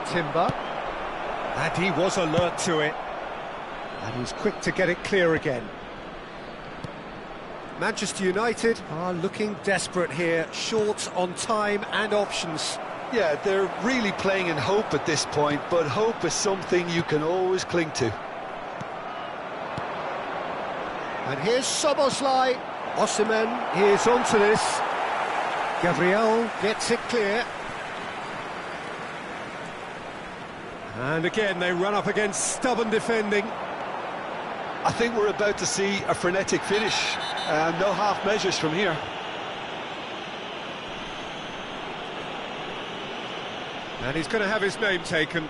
Timber. And he was alert to it. And he's quick to get it clear again. Manchester United are looking desperate here, short on time and options. Yeah, they're really playing in hope at this point, but hope is something you can always cling to. And here's Soboslai. Osimhen is onto this. Gabriel gets it clear. And again, they run up against stubborn defending. I think we're about to see a frenetic finish. No half measures from here. And he's going to have his name taken.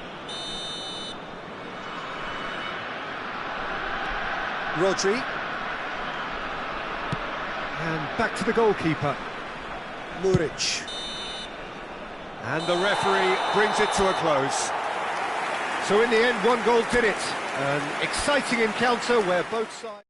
Rodri. And back to the goalkeeper. Muric. And the referee brings it to a close. So in the end, one goal did it. An exciting encounter where both sides...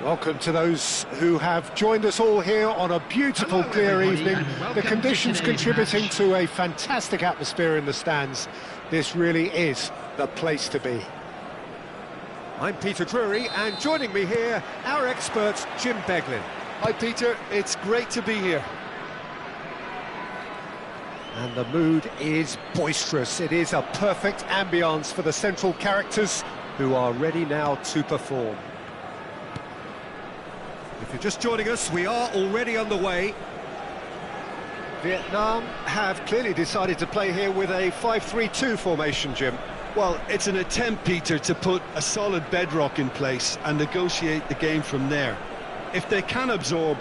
Welcome to those who have joined us all here on a beautiful, Hello, clear everybody, evening. and welcome The to conditions today's contributing match. to a fantastic atmosphere in the stands. This really is the place to be. I'm Peter Drury, and joining me here, our expert, Jim Beglin. Hi Peter, it's great to be here. And the mood is boisterous. It is a perfect ambience for the central characters who are ready now to perform. If you're just joining us, we are already on the way. Vietnam have clearly decided to play here with a 5-3-2 formation, Jim. Well, it's an attempt, Peter, to put a solid bedrock in place and negotiate the game from there. If they can absorb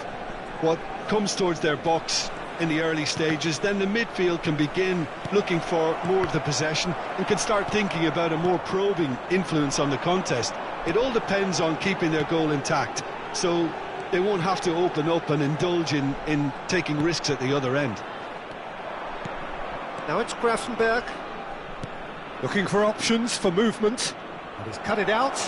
what comes towards their box in the early stages, then the midfield can begin looking for more of the possession and can start thinking about a more probing influence on the contest. It all depends on keeping their goal intact, so they won't have to open up and indulge in taking risks at the other end. Now it's Grafenberg, looking for options for movement, and he's cut it out.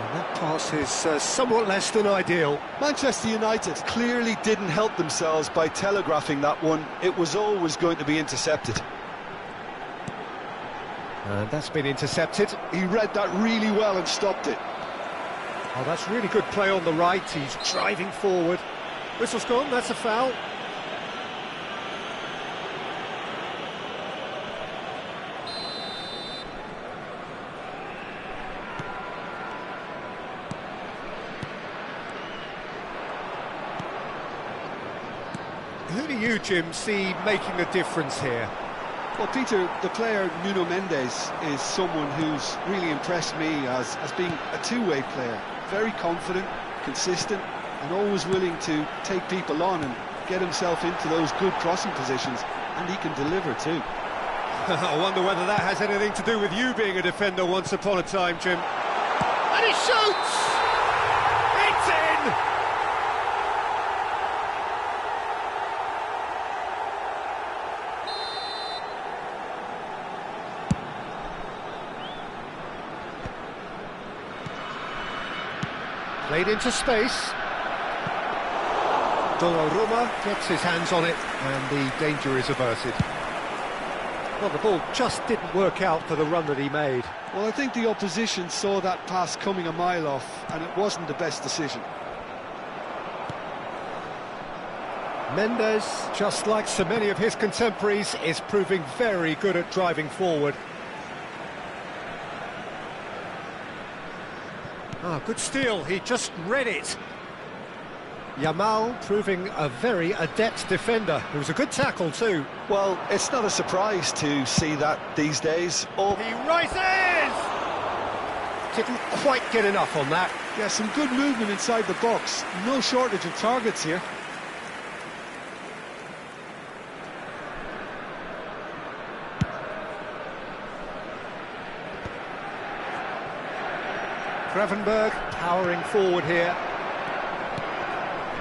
And that pass is somewhat less than ideal. Manchester United clearly didn't help themselves by telegraphing that one. It was always going to be intercepted. And that's been intercepted. He read that really well and stopped it. Oh, that's really good play on the right. He's driving forward. Whistle's gone, that's a foul. Who do you, Jim, see making a difference here? Well, Peter, the player Nuno Mendes is someone who's really impressed me as being a two-way player. Very confident, consistent, and always willing to take people on and get himself into those good crossing positions, and he can deliver too. I wonder whether that has anything to do with you being a defender once upon a time, Jim. And he shoots! It's in! Played into space. Donnarumma gets his hands on it, and the danger is averted. Well, the ball just didn't work out for the run that he made. Well, I think the opposition saw that pass coming a mile off, and it wasn't the best decision. Mendes, just like so many of his contemporaries, is proving very good at driving forward. Ah, good steal, he just read it. Yamal proving a very adept defender. It was a good tackle too. Well, it's not a surprise to see that these days. Oh, He rises! Didn't quite get enough on that. yeah, some good movement inside the box. No shortage of targets here. Gravenberg powering forward here.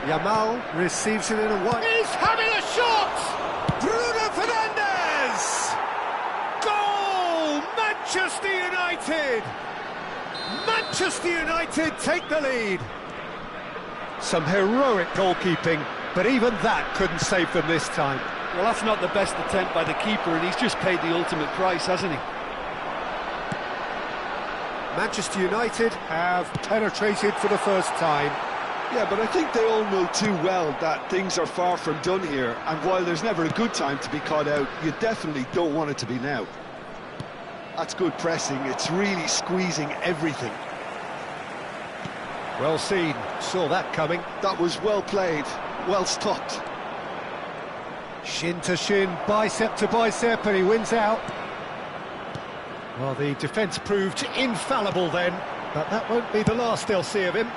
Yamal receives it in a wide... He's having a shot! Bruno Fernandes! Goal! Manchester United! Manchester United take the lead. Some heroic goalkeeping, but even that couldn't save them this time. Well, that's not the best attempt by the keeper, and he's just paid the ultimate price, hasn't he? Manchester United have penetrated for the first time. Yeah, but I think they all know too well that things are far from done here, and while there's never a good time to be caught out, you definitely don't want it to be now. That's good pressing, it's really squeezing everything. Well seen, saw that coming. That was well played, well stopped. Shin to shin, bicep to bicep, and he wins out. Well, the defence proved infallible then, but that won't be the last they'll see of him.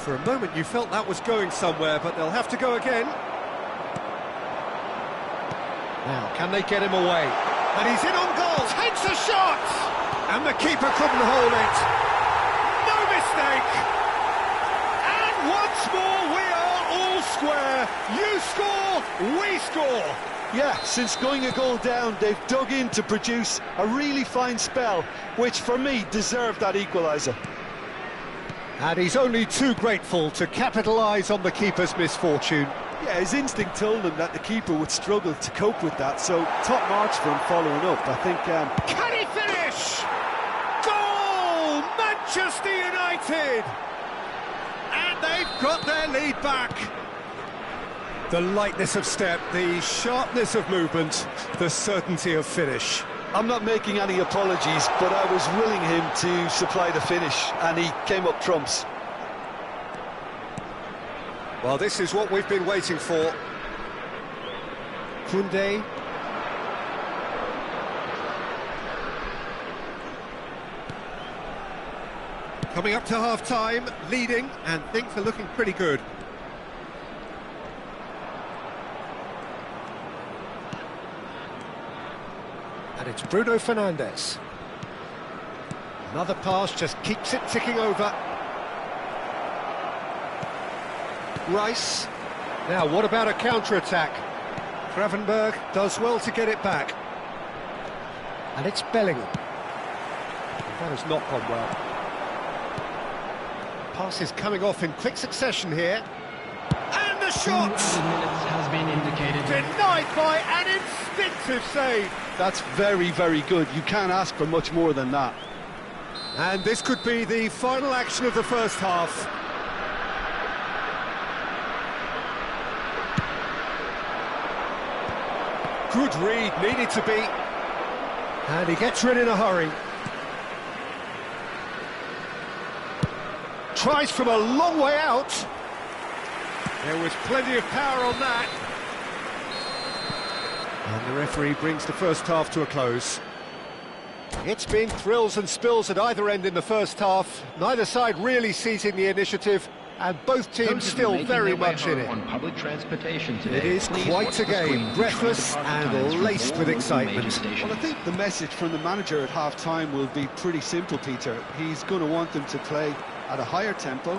For a moment you felt that was going somewhere, but they'll have to go again. Now, can they get him away? And he's in on goal, takes a shot! And the keeper couldn't hold it. No mistake! And once more we are all square. You score, we score. Yeah, since going a goal down, they've dug in to produce a really fine spell, which for me deserved that equaliser. And he's only too grateful to capitalise on the keeper's misfortune. Yeah, his instinct told him that the keeper would struggle to cope with that, so top marks for him following up. I think... Can he finish? Goal! Manchester United! And they've got their lead back. The lightness of step, the sharpness of movement, the certainty of finish. I'm not making any apologies, but I was willing him to supply the finish, and he came up trumps. Well, this is what we've been waiting for. Koundé. Coming up to half-time, leading, and things are looking pretty good. And it's Bruno Fernandes. Another pass just keeps it ticking over. Rice. Now, what about a counter-attack? Gravenberg does well to get it back. And it's Bellingham. That has not gone well. Passes coming off in quick succession here. And the shot! Minutes has been indicated. Denied by an instinctive save. That's very, very good. You can't ask for much more than that. And this could be the final action of the first half. Good read, needed to be. And he gets rid in a hurry. Tries from a long way out. There was plenty of power on that. And the referee brings the first half to a close. It's been thrills and spills at either end in the first half. Neither side really seizing the initiative, and both teams still very much in it. On public transportation today. It is quite a game, breathless and laced with excitement. Well, I think the message from the manager at half-time will be pretty simple, Peter. He's going to want them to play at a higher tempo,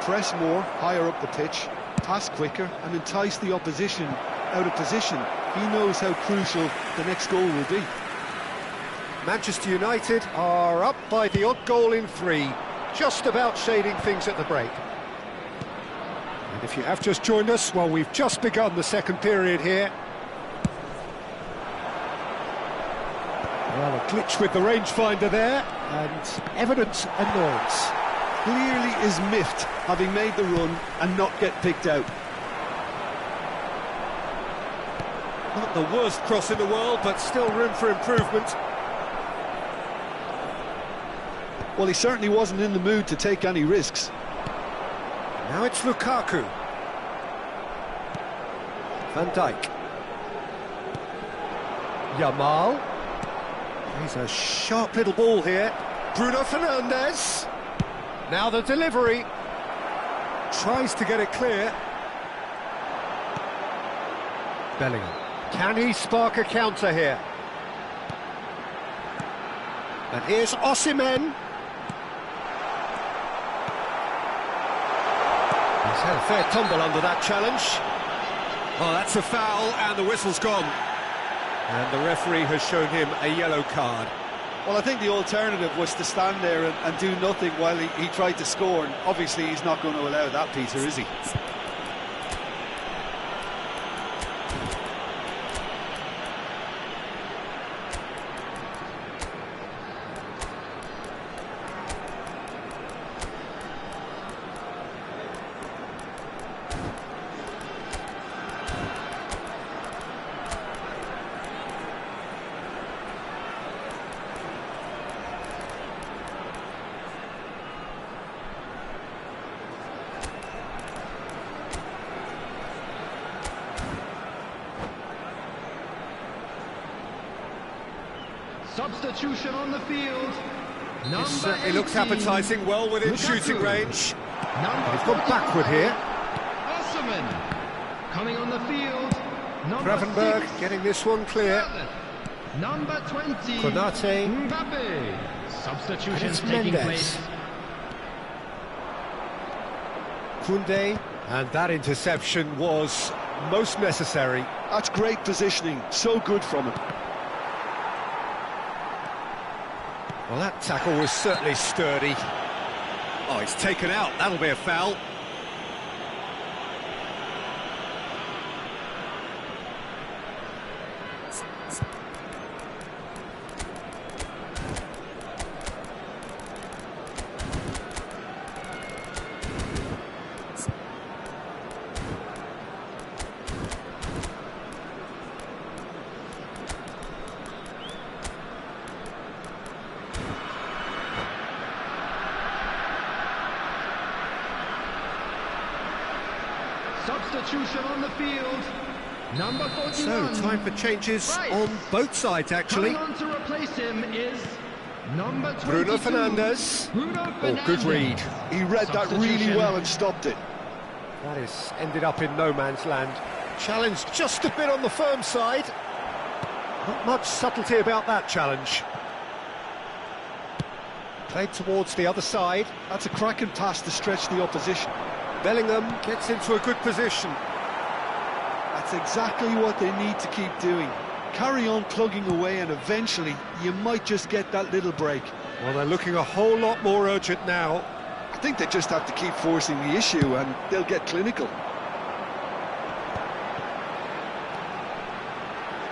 press more, higher up the pitch, pass quicker, and entice the opposition out of position. He knows how crucial the next goal will be. Manchester United are up by the odd goal in 3, just about shading things at the break. And if you have just joined us, well, we've just begun the second period here. Well, a glitch with the rangefinder there, and evident annoyance. Clearly is miffed, having made the run and not get picked out. Not the worst cross in the world, but still room for improvement. Well, he certainly wasn't in the mood to take any risks. Now it's Lukaku. Van Dijk. Yamal. He's a sharp little ball here. Bruno Fernandes. Now the delivery. Tries to get it clear. Bellingham. Can he spark a counter here? And here's Osimhen. He's had a fair tumble under that challenge. Oh, that's a foul, and the whistle's gone. And the referee has shown him a yellow card. Well, I think the alternative was to stand there and do nothing while he tried to score, and obviously he's not going to allow that, Peter, is he? Substitution on the field. It certainly looks appetising, well within shooting range. He's gone backward here. Osimhen coming on the field. Gravenberg getting this one clear. Number 20. Konate. Mbappe. Substitutions It's taking Mendes. place. Koundé, And that interception was most necessary. That's great positioning, so good from him. Well, that tackle was certainly sturdy. Oh, he's taken out. That'll be a foul. Substitution on the field. Number 41. So, time for changes on both sides, actually. Coming on to replace him is number 22. Bruno Fernandes. Oh, good read. He read that really well and stopped it. That is ended up in no man's land. Challenge just a bit on the firm side. Not much subtlety about that challenge. Played towards the other side. That's a cracking pass to stretch the opposition. Bellingham gets into a good position. That's exactly what they need to keep doing. Carry on plugging away and eventually you might just get that little break. Well, they're looking a whole lot more urgent now. I think they just have to keep forcing the issue and they'll get clinical.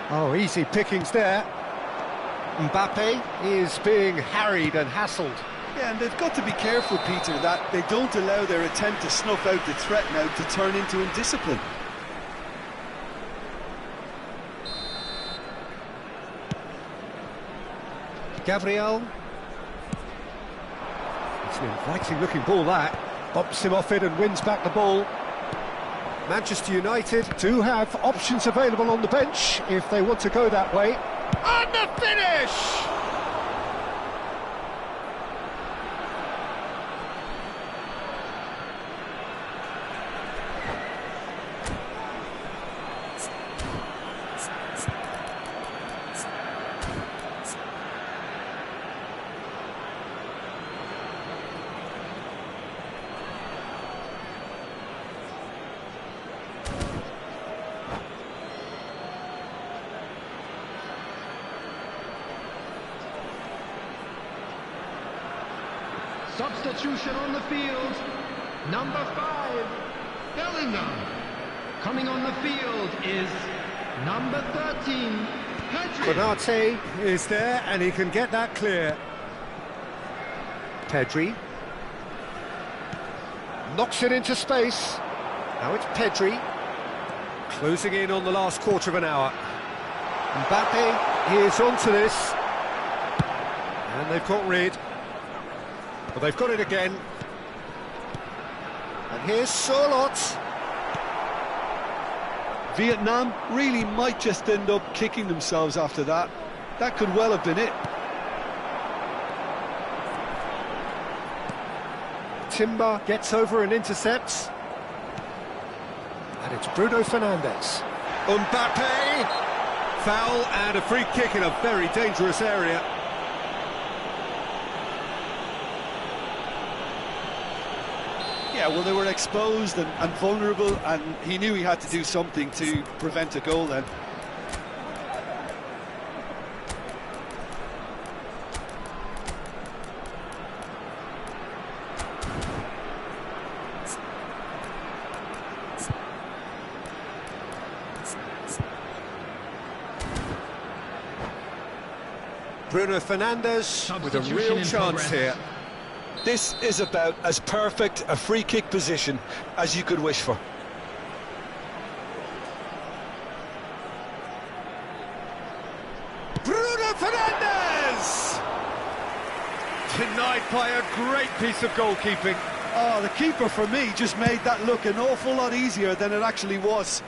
Oh, easy pickings there. Mbappe is being harried and hassled. Yeah, and they've got to be careful, Peter, that they don't allow their attempt to snuff out the threat now to turn into indiscipline. Gabriel. It's an inviting-looking ball, that. Bumps him off it and wins back the ball. Manchester United do have options available on the bench if they want to go that way. And the finish! Substitution on the field. Number 5, Bellingham. Coming on the field is number 13, Pedri. Konate is there and he can get that clear. Pedri. Knocks it into space. Now it's Pedri. Closing in on the last quarter of an hour. Mbappe is onto this. And they've got rid. Well, they've got it again. And here's Sorlot. Vietnam really might just end up kicking themselves after that. That could well have been it. Timber gets over and intercepts. And it's Bruno Fernandes. Mbappe! Foul and a free kick in a very dangerous area. Yeah, well, they were exposed and vulnerable, and he knew he had to do something to prevent a goal then. Bruno Fernandes with a real chance here. This is about as perfect a free kick position as you could wish for. Bruno Fernandes! Denied by a great piece of goalkeeping. Oh, the keeper for me just made that look an awful lot easier than it actually was.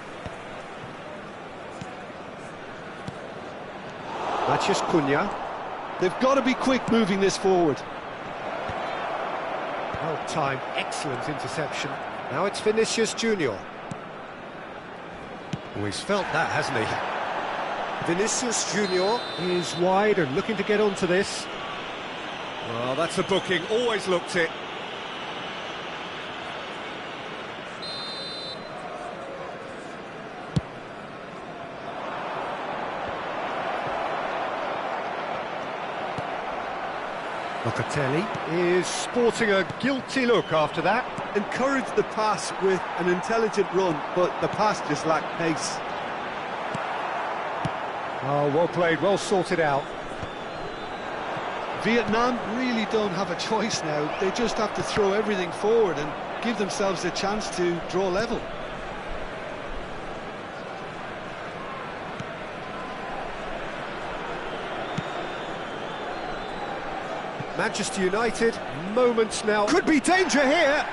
Matheus Cunha. They've got to be quick moving this forward. Well timed, excellent interception. Now it's Vinicius Junior. Oh, he's felt that, hasn't he? Vinicius Junior is wide and looking to get onto this. Well, that's a booking, always looked it. Locatelli is sporting a guilty look after that. Encouraged the pass with an intelligent run, but the pass just lacked pace. Oh, well played, well sorted out. Vietnam really don't have a choice now. They just have to throw everything forward and give themselves a chance to draw level. Manchester United, moments now. Could be danger here.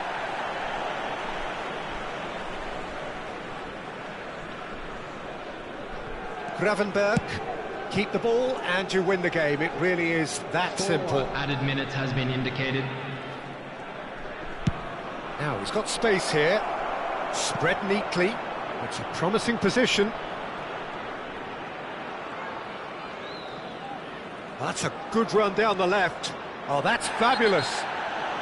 Gravenberg, keep the ball and you win the game. It really is that simple. Added minutes has been indicated. Now he's got space here. Spread neatly. It's a promising position. That's a good run down the left. Oh, that's fabulous.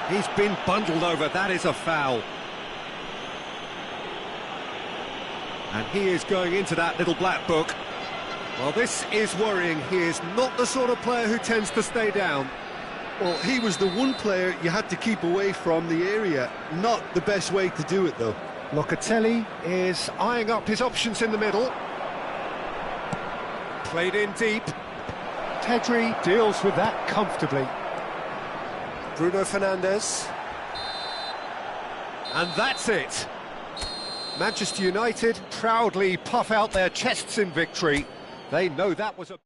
He's been bundled over. That is a foul. And he is going into that little black book. Well, this is worrying. He is not the sort of player who tends to stay down. Well, he was the one player you had to keep away from the area. Not the best way to do it, though. Locatelli is eyeing up his options in the middle. Played in deep. Pedri deals with that comfortably. Bruno Fernandes. And that's it. Manchester United proudly puff out their chests in victory. They know that was a...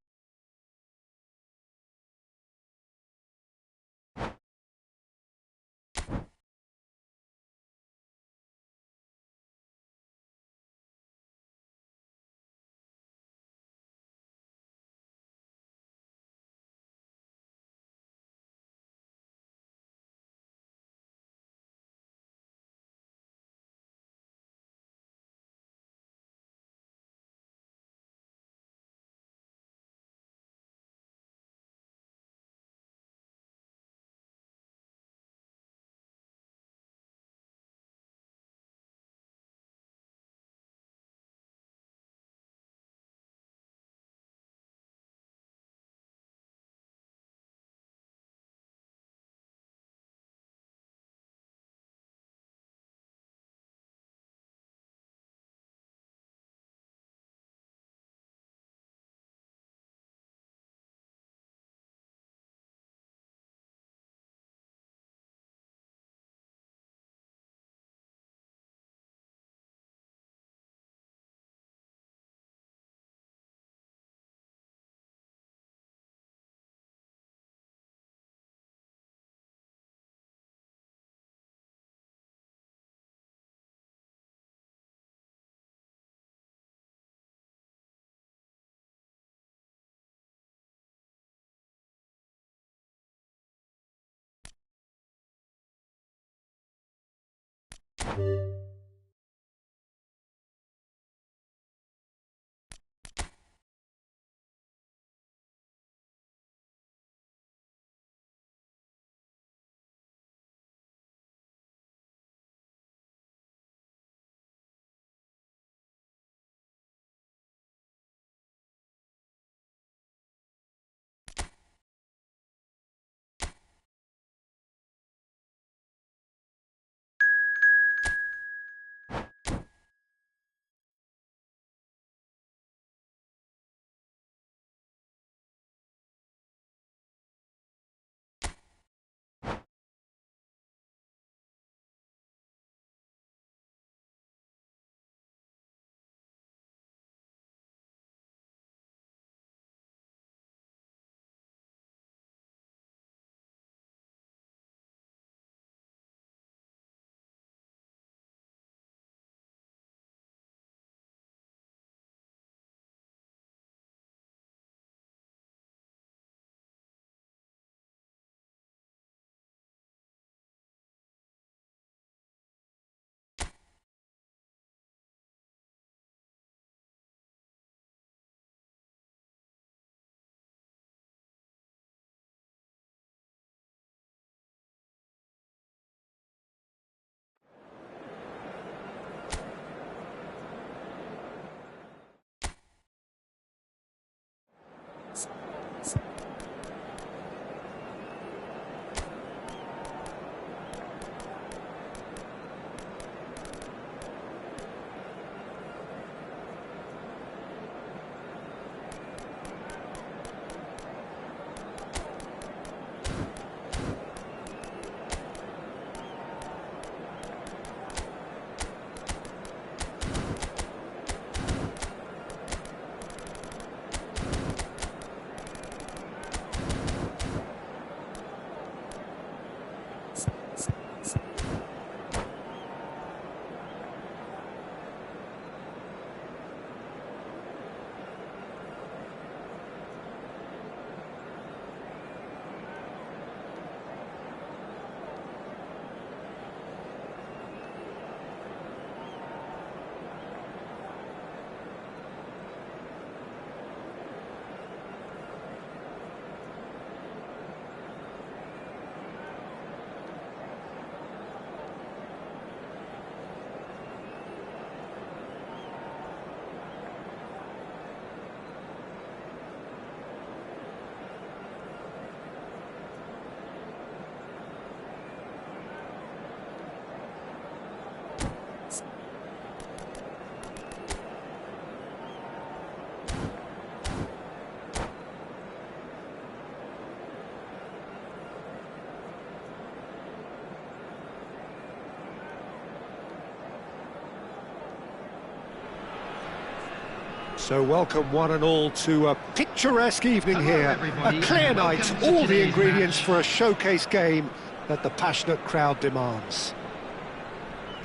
So welcome one and all to a picturesque evening Hello, here. everybody, A clear and night, welcome to all the today's ingredients match. for a showcase game that the passionate crowd demands.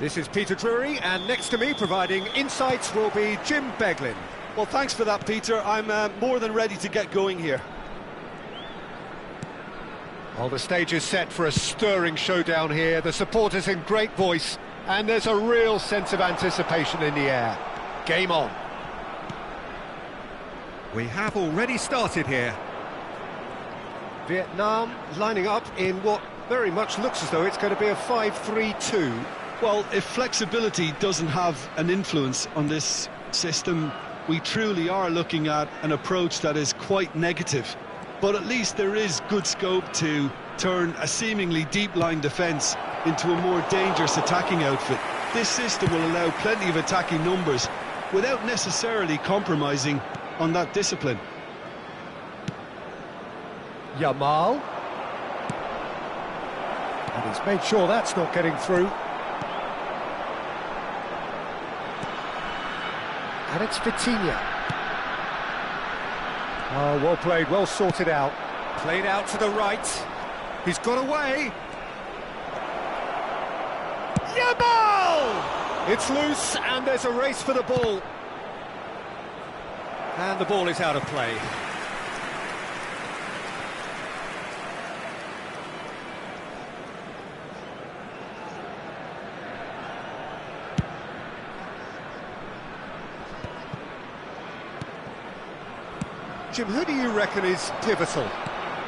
This is Peter Drury, and next to me providing insights will be Jim Beglin. Well, thanks for that, Peter. I'm more than ready to get going here. Well, the stage is set for a stirring showdown here. The supporters in great voice, and there's a real sense of anticipation in the air. Game on. We have already started here. Vietnam lining up in what very much looks as though it's going to be a 5-3-2. Well, if flexibility doesn't have an influence on this system, we truly are looking at an approach that is quite negative. But at least there is good scope to turn a seemingly deep-line defence into a more dangerous attacking outfit. This system will allow plenty of attacking numbers without necessarily compromising on that discipline. Yamal. And he's made sure that's not getting through. And it's Vitinha. Oh, well played, well sorted out. Played out to the right. He's got away. Yamal! It's loose, and there's a race for the ball. And the ball is out of play. Jim, who do you reckon is pivotal?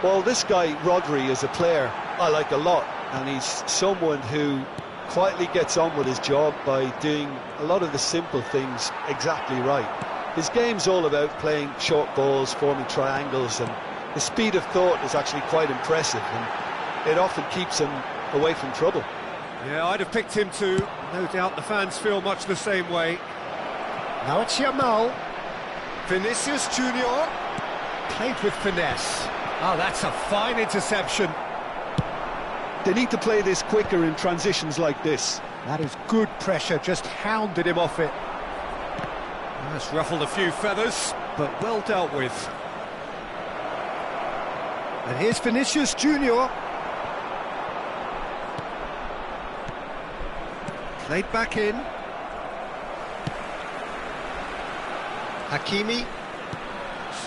Well, this guy, Rodri, is a player I like a lot, and he's someone who quietly gets on with his job by doing a lot of the simple things exactly right. His game's all about playing short balls, forming triangles, and his speed of thought is actually quite impressive, and it often keeps him away from trouble. Yeah, I'd have picked him too. No doubt the fans feel much the same way. Now it's Yamal. Vinicius Junior. Played with finesse. Oh, that's a fine interception. They need to play this quicker in transitions like this. That is good pressure, just hounded him off it. That's ruffled a few feathers, but well dealt with. And here's Vinicius Junior. Played back in. Hakimi.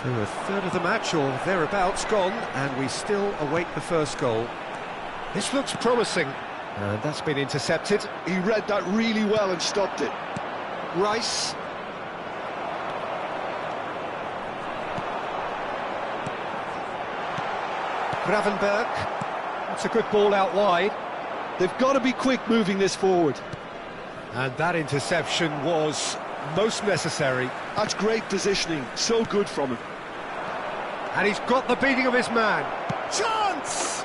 So a third of the match, or thereabouts, gone, and we still await the first goal. This looks promising, and that's been intercepted. He read that really well and stopped it. Rice. Gravenberg. That's a good ball out wide. They've got to be quick moving this forward. And that interception was most necessary. That's great positioning, so good from him. And he's got the beating of his man. Chance!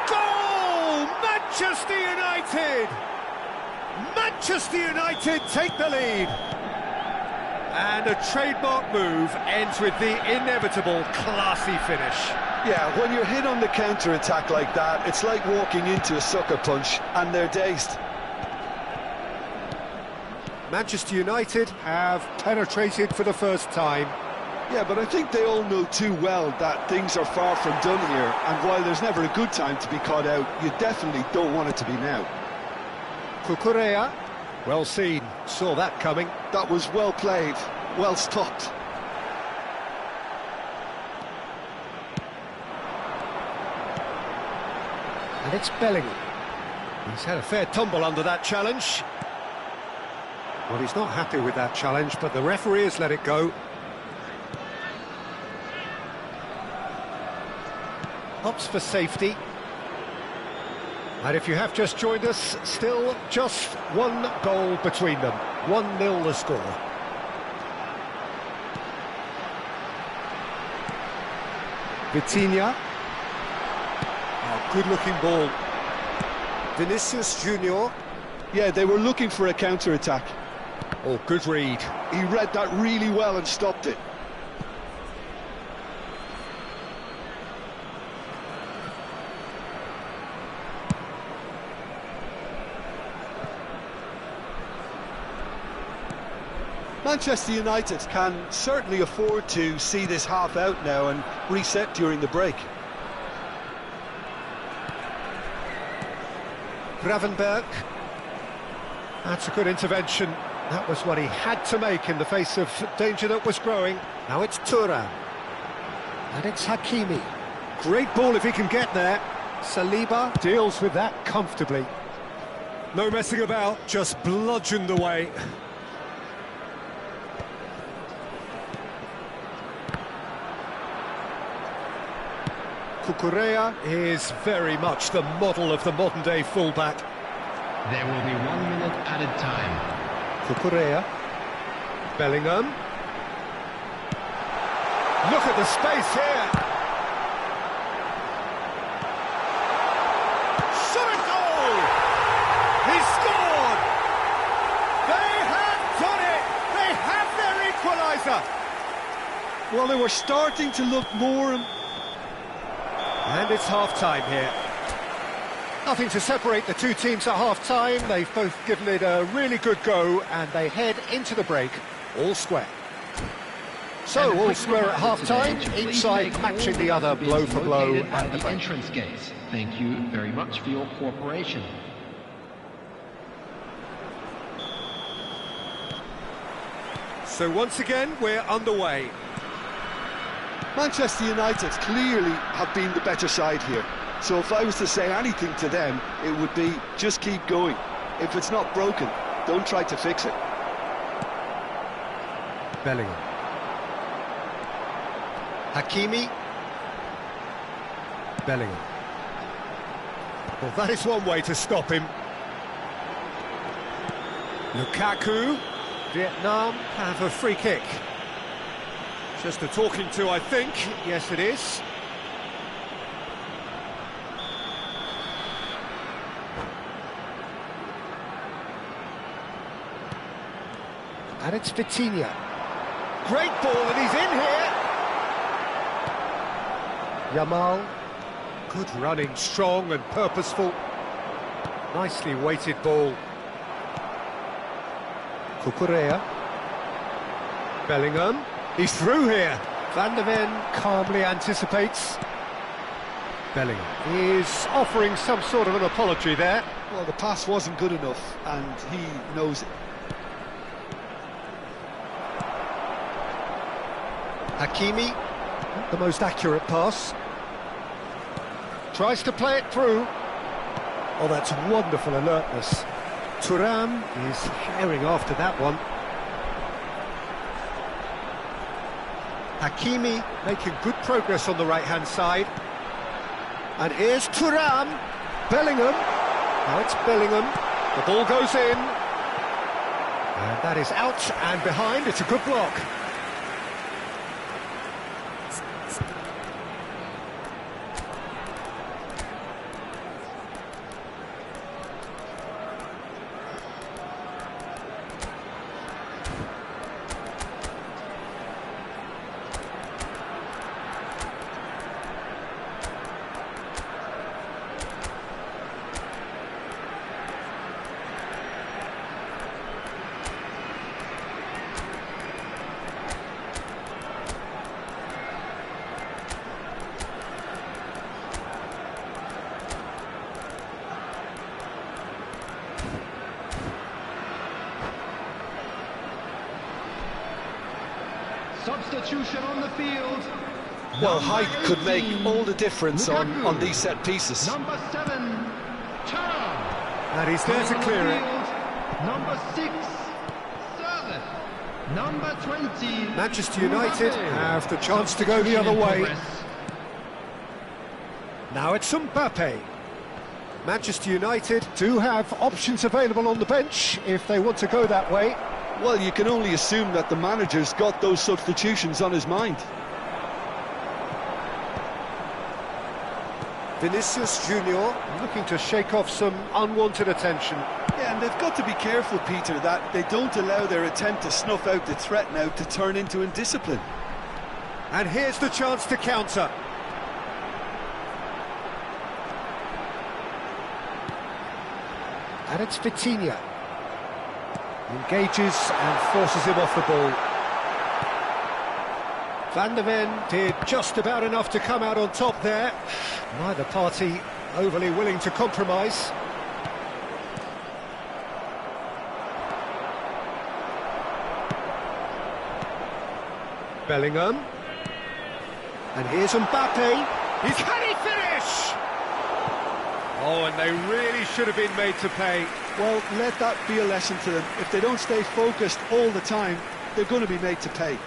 Goal! Manchester United! Manchester United take the lead. And a trademark move ends with the inevitable classy finish. Yeah, when you're hit on the counter-attack like that, it's like walking into a sucker punch, and they're dazed. Manchester United have penetrated for the first time. Yeah, but I think they all know too well that things are far from done here, and while there's never a good time to be caught out, you definitely don't want it to be now. Cucurella, well seen, saw that coming. That was well played, well stopped. And it's Bellingham. He's had a fair tumble under that challenge. Well, he's not happy with that challenge, but the referee has let it go. Opts for safety. And if you have just joined us, still just one goal between them. 1-0 the score. Vitinha. Oh, good-looking ball. Vinicius Junior. Yeah, they were looking for a counter-attack. Oh, good read. He read that really well and stopped it. Manchester United can certainly afford to see this half out now and reset during the break. Gravenberg. That's a good intervention. That was what he had to make in the face of danger that was growing. Now it's Thuram. And it's Hakimi. Great ball if he can get there. Saliba deals with that comfortably. No messing about, just bludgeoned away. Cucurella is very much the model of the modern-day fullback. There will be 1 minute added time. Cucurella. Bellingham. Look at the space here. Shot a goal! He scored! They have done it! They have their equaliser! Well, they were starting to look more... And it's half-time here. Nothing to separate the two teams at half-time. They've both given it a really good go, and they head into the break all square. So, all square at half-time, each side matching the other blow for blow at the entrance gates. Thank you very much for your cooperation. So once again, we're underway. Manchester United clearly have been the better side here. So if I was to say anything to them, it would be just keep going. If it's not broken, don't try to fix it. Bellingham. Hakimi. Bellingham. Well, that is one way to stop him. Lukaku. Vietnam have a free kick. Just a talking to, I think. Yes, it is. And it's Vitinha. Great ball, and he's in here. Yamal. Good running, strong and purposeful. Nicely weighted ball. Cucurella. Bellingham. He's through here. Van der Ven calmly anticipates. Bellingham is offering some sort of an apology there. Well, the pass wasn't good enough, and he knows it. Hakimi, the most accurate pass. Tries to play it through. Oh, that's wonderful alertness. Thuram is herring after that one. Hakimi making good progress on the right-hand side. And here's Thuram. Bellingham. Now it's Bellingham. The ball goes in. And that is out and behind. It's a good block. Substitution on the field. Well, height could make all the difference on these set pieces. Number 7, Thuram. And he's there to clear it. Number 6, Servant. Number 20. Manchester United have the chance to go the other way. Now it's Mbappe. Manchester United do have options available on the bench if they want to go that way. Well, you can only assume that the manager's got those substitutions on his mind. Vinicius Junior looking to shake off some unwanted attention. Yeah, and they've got to be careful, Peter, that they don't allow their attempt to snuff out the threat now to turn into indiscipline. And here's the chance to counter. And it's Vitinha. Engages and forces him off the ball. Van der Ven did just about enough to come out on top there. Neither party overly willing to compromise. Bellingham. And here's Mbappe. He's can he finish? Oh, and they really should have been made to pay. Well, let that be a lesson to them. If they don't stay focused all the time, they're going to be made to pay.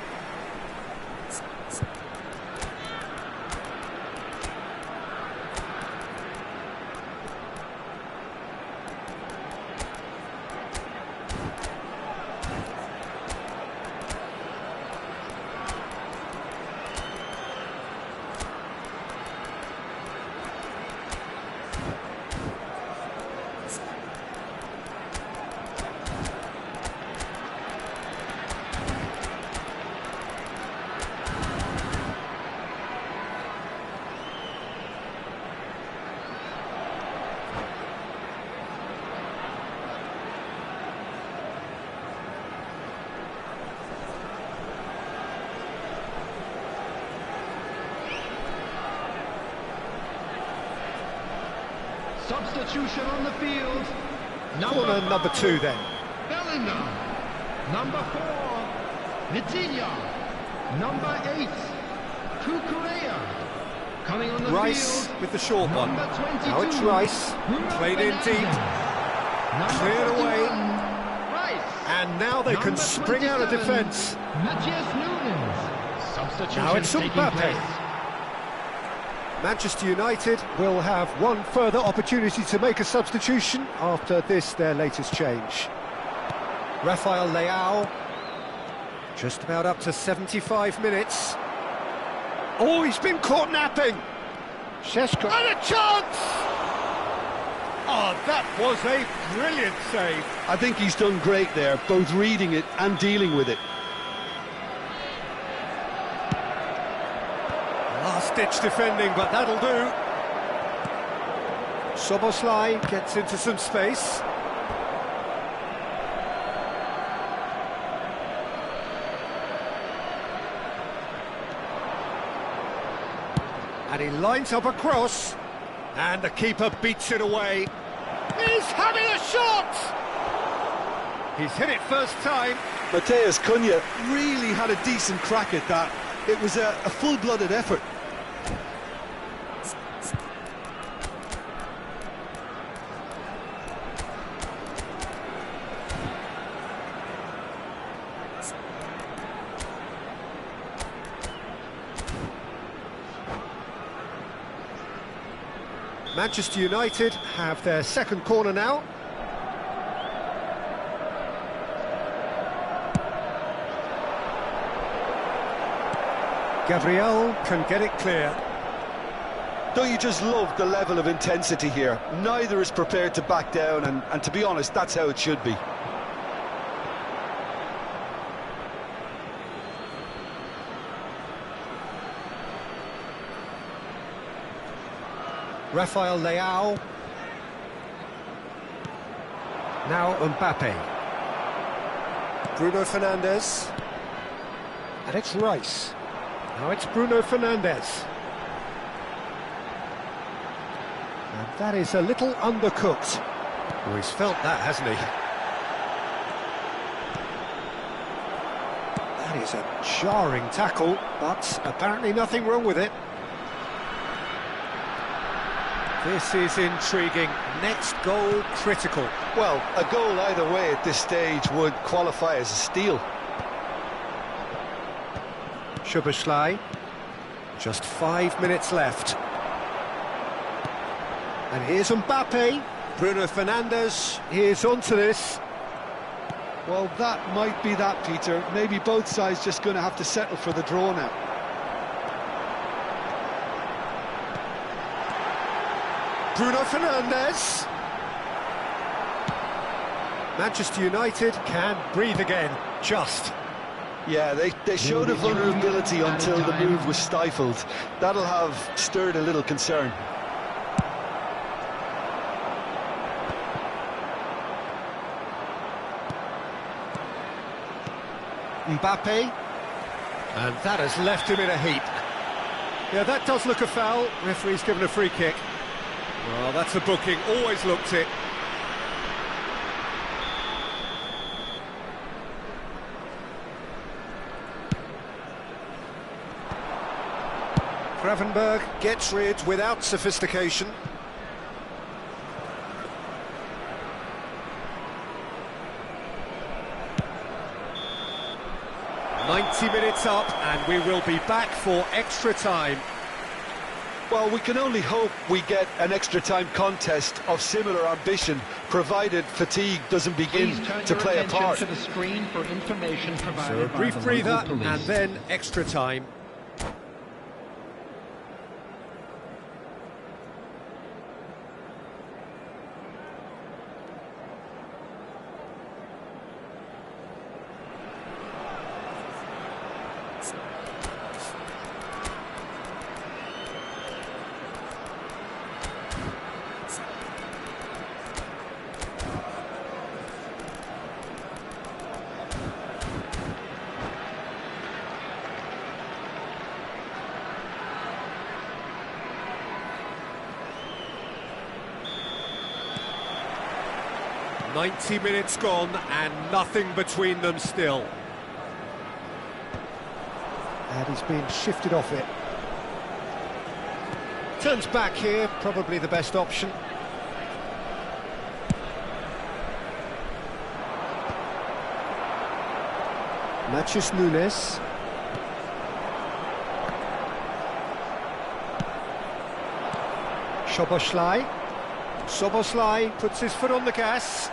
Substitution on the field. Corner number 2 then. Bellingham. Number 4, Vitinha. Number 8, Cucurella. Coming on the Rice field. with the short one. Number 22, Now it's Rice. Bruno Played in deep. Number Cleared away. 51, Rice. And now they can Number spring out of 27, defence. Matthias Nunes. Substitution Now it's taking Mbappe. place. Manchester United will have one further opportunity to make a substitution after this, their latest change. Rafael Leao, just about up to 75 minutes. Oh, he's been caught napping. Šeško, and a chance! Oh, that was a brilliant save. I think he's done great there, both reading it and dealing with it. Last-ditch defending, but that'll do. Szoboszlai gets into some space. And he lines up a cross, and the keeper beats it away. He's having a shot! He's hit it first time. Matheus Cunha really had a decent crack at that. It was a full-blooded effort. Manchester United have their second corner now. Gabriel can get it clear. Don't you just love the level of intensity here? Neither is prepared to back down, and to be honest, that's how it should be. Rafael Leao. Now Mbappe. Bruno Fernandes. And it's Rice. Now it's Bruno Fernandes. And that is a little undercooked. Oh, he's felt that, hasn't he? That is a jarring tackle, but apparently nothing wrong with it. This is intriguing. Next goal critical. Well, a goal either way at this stage would qualify as a steal. Szoboszlai. Just 5 minutes left. And here's Mbappe. Bruno Fernandes is onto this. Well, that might be that, Peter. Maybe both sides just going to have to settle for the draw now. Bruno Fernandes. Manchester United can breathe again, just. Yeah, they showed a vulnerability until the move was stifled. That'll have stirred a little concern. Mbappe. And that has left him in a heap. Yeah, that does look a foul. Referee's given a free kick. Well, that's a booking. Always looked it. Gravenberg gets rid without sophistication. "90 minutes up, and we will be back for extra time." Well, we can only hope we get an extra time contest of similar ambition, provided fatigue doesn't begin Please turn to your play a attention part. to the screen for information provided So a by brief the breather, local police. and then extra time. "90 minutes gone and nothing between them still." And he's been shifted off it. Turns back here, probably the best option. Matheus Nunes. Szoboszlai puts his foot on the gas.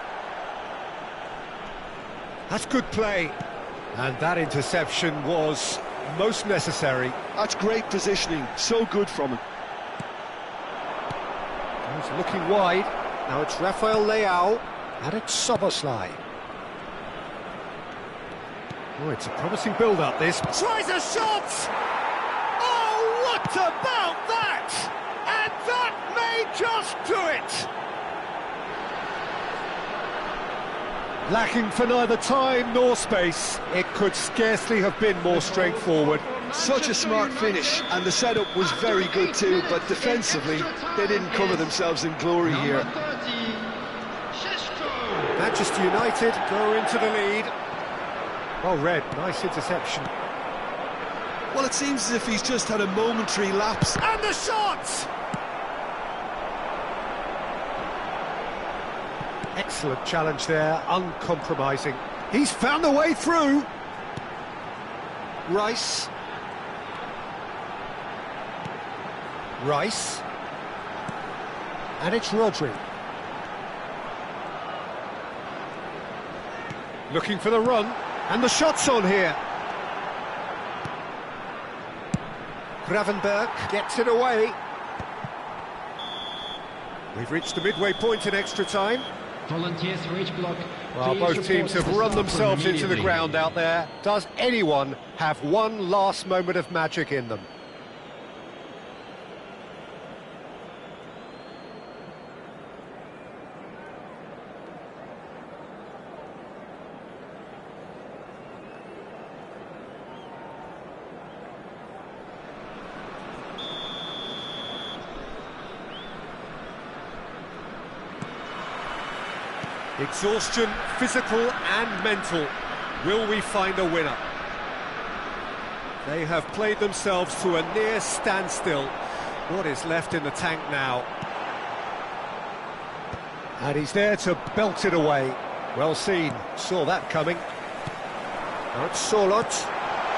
That's good play. And that interception was most necessary. That's great positioning, so good from him. He's looking wide. Now it's Rafael Leao, and it's Szoboszlai. Oh, it's a promising build-up, this. Tries a shot! Oh, what about that? And that may just do it! Lacking for neither time nor space, it could scarcely have been more straightforward. Such a smart finish, and the setup was very good too, but defensively, they didn't cover themselves in glory here. Manchester United go into the lead. Well read, nice interception. Well, it seems as if he's just had a momentary lapse. And the shot! Excellent challenge there, uncompromising. He's found a way through. Rice. And it's Rodri. Looking for the run, and the shot's on here. Gravenberg gets it away. We've reached the midway point in extra time. Volunteers for each block. Well, both teams have run themselves into the ground out there. Does anyone have one last moment of magic in them? Exhaustion, physical and mental. Will we find a winner? They have played themselves to a near standstill. What is left in the tank now? And he's there to belt it away. Well seen, saw that coming. Now it's Sorloth.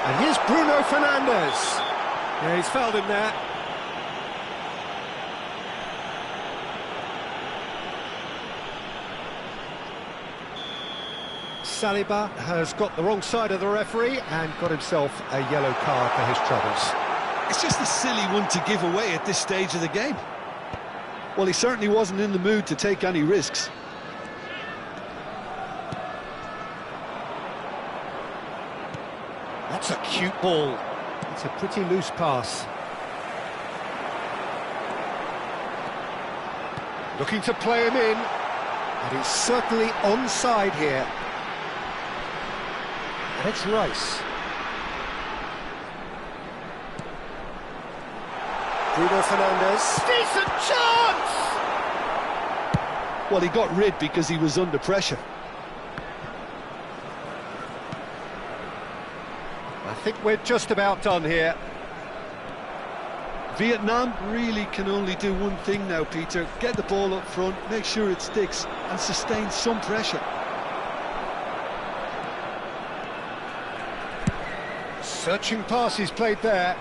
And here's Bruno Fernandes. Yeah, he's fouled him there. Saliba has got the wrong side of the referee and got himself a yellow card for his troubles. It's just a silly one to give away at this stage of the game. Well, he certainly wasn't in the mood to take any risks. That's a cute ball. It's a pretty loose pass. Looking to play him in. And he's certainly onside here. It's Rice. Bruno Fernandes. Decent chance! Well, he got rid because he was under pressure. I think we're just about done here. Vietnam really can only do one thing now, Peter. Get the ball up front, make sure it sticks, and sustain some pressure. Searching pass he's played there.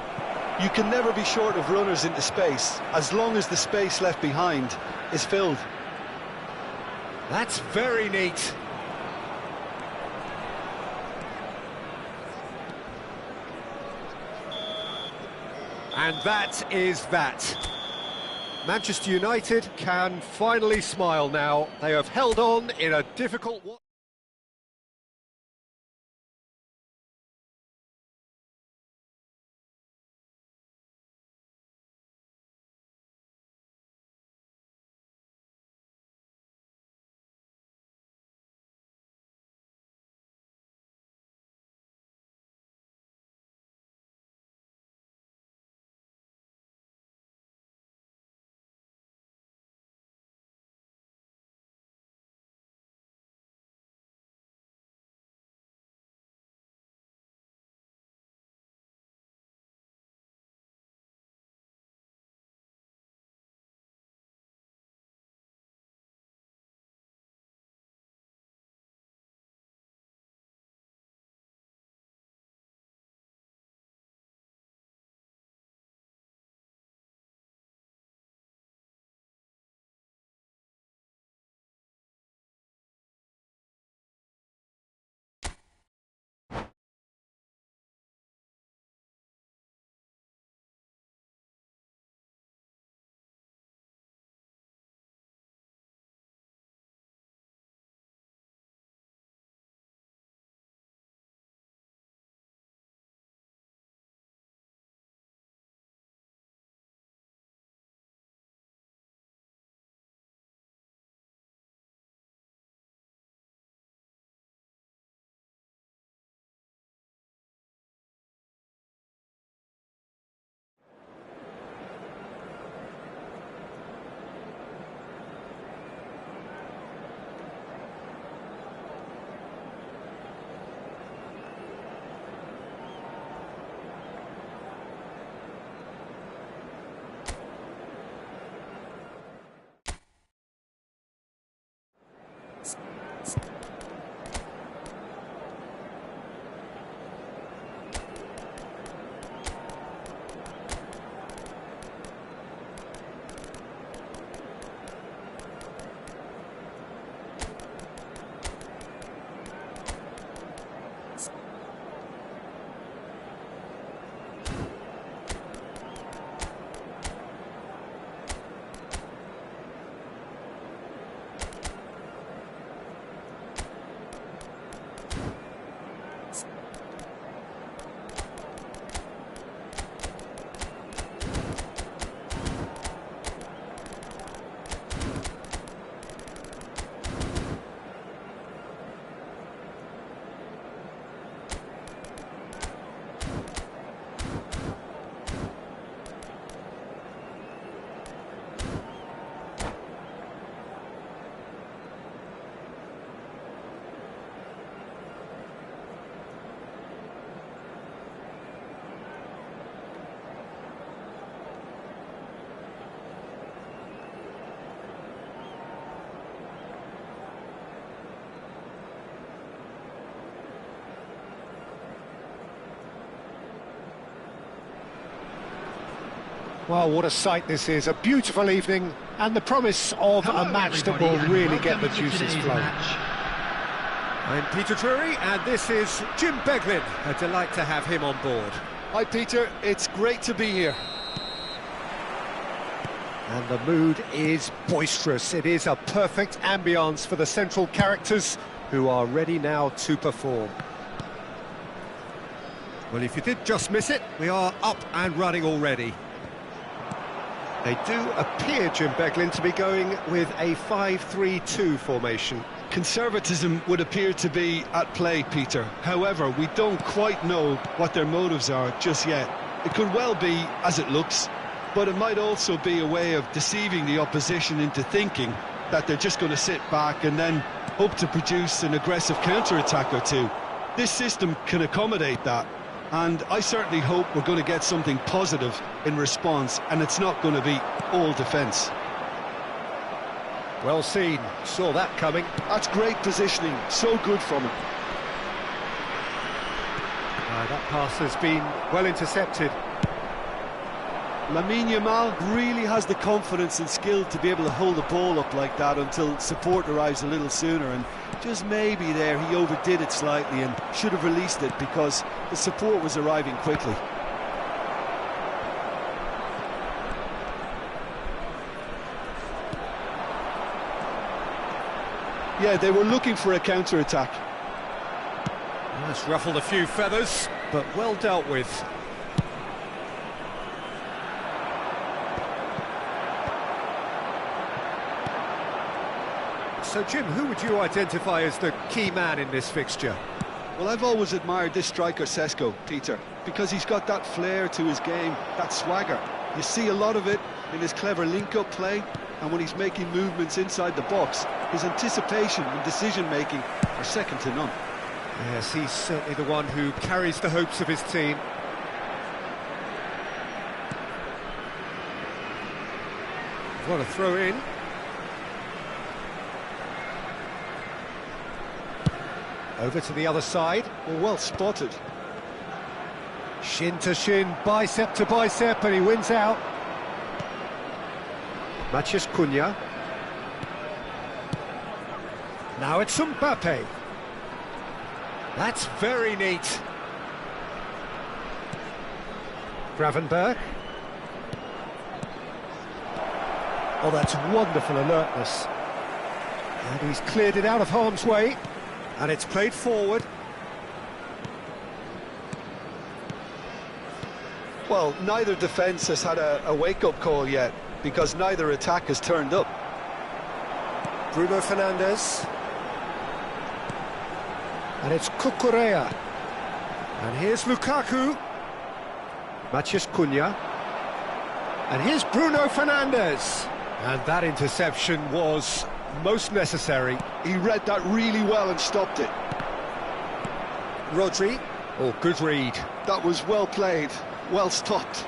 You can never be short of runners into space, as long as the space left behind is filled. That's very neat. And that is that. Manchester United can finally smile now. They have held on in a difficult one. Well, what a sight this is. A beautiful evening and the promise of a match that will really get the juices flowing. I'm Peter Drury and this is Jim Beglin. A delight to have him on board. Hi Peter, it's great to be here. And the mood is boisterous. It is a perfect ambience for the central characters who are ready now to perform. Well, if you did just miss it, we are up and running already. They do appear, Jim Beglin, to be going with a 5-3-2 formation. Conservatism would appear to be at play, Peter. However, we don't quite know what their motives are just yet. It could well be as it looks, but it might also be a way of deceiving the opposition into thinking that they're just going to sit back and then hope to produce an aggressive counter-attack or two. This system can accommodate that, and I certainly hope we're going to get something positive in response, and it's not going to be all defence. Well seen, saw that coming. That's great positioning, so good from him. That pass has been well intercepted. Lamine Yamal really has the confidence and skill to be able to hold the ball up like that until support arrives a little sooner, and just maybe there he overdid it slightly and should have released it because the support was arriving quickly. Yeah, they were looking for a counter-attack. That's ruffled a few feathers, but well dealt with. So, Jim, who would you identify as the key man in this fixture? Well, I've always admired this striker, Sesko, Peter, because he's got that flair to his game, that swagger. You see a lot of it in his clever link-up play, and when he's making movements inside the box, his anticipation and decision-making are second to none. Yes, he's certainly the one who carries the hopes of his team. What a throw in. Over to the other side. Well spotted. Shin to shin, bicep to bicep, and he wins out. Matheus Cunha. Now it's Mbappe. That's very neat. Gravenberg. Oh, that's wonderful alertness. And he's cleared it out of harm's way. And it's played forward. Well, neither defence has had a wake-up call yet, because neither attack has turned up. Bruno Fernandes. And it's Cucurella. And here's Lukaku. Matheus Cunha. And here's Bruno Fernandes. And that interception was most necessary. He read that really well and stopped it. Rodri. Oh, good read. That was well played, well stopped.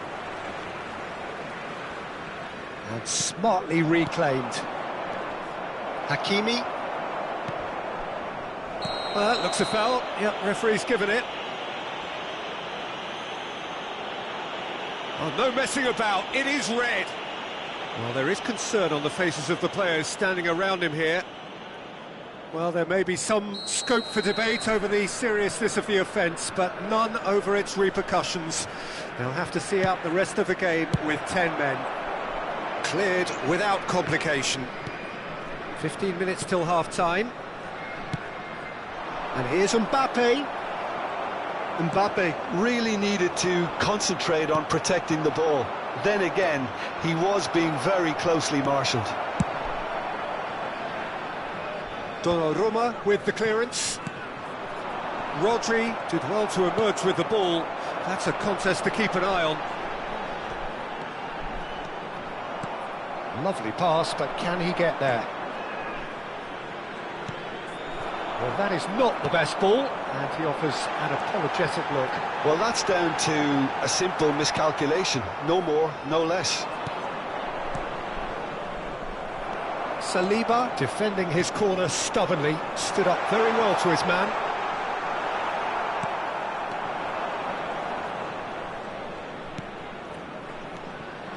And smartly reclaimed. Hakimi. Well, that looks a foul. Yep, referee's given it. Oh, no messing about. It is red. Well, there is concern on the faces of the players standing around him here. Well, there may be some scope for debate over the seriousness of the offence, but none over its repercussions. They'll have to see out the rest of the game with 10 men. Cleared without complication. 15 minutes till half-time. And here's Mbappe. Mbappe really needed to concentrate on protecting the ball. Then again, he was being very closely marshalled. Donnarumma with the clearance. Rodri did well to emerge with the ball. That's a contest to keep an eye on. Lovely pass, but can he get there? Well, that is not the best ball, and he offers an apologetic look. Well, that's down to a simple miscalculation. No more, no less. Saliba, defending his corner stubbornly, stood up very well to his man.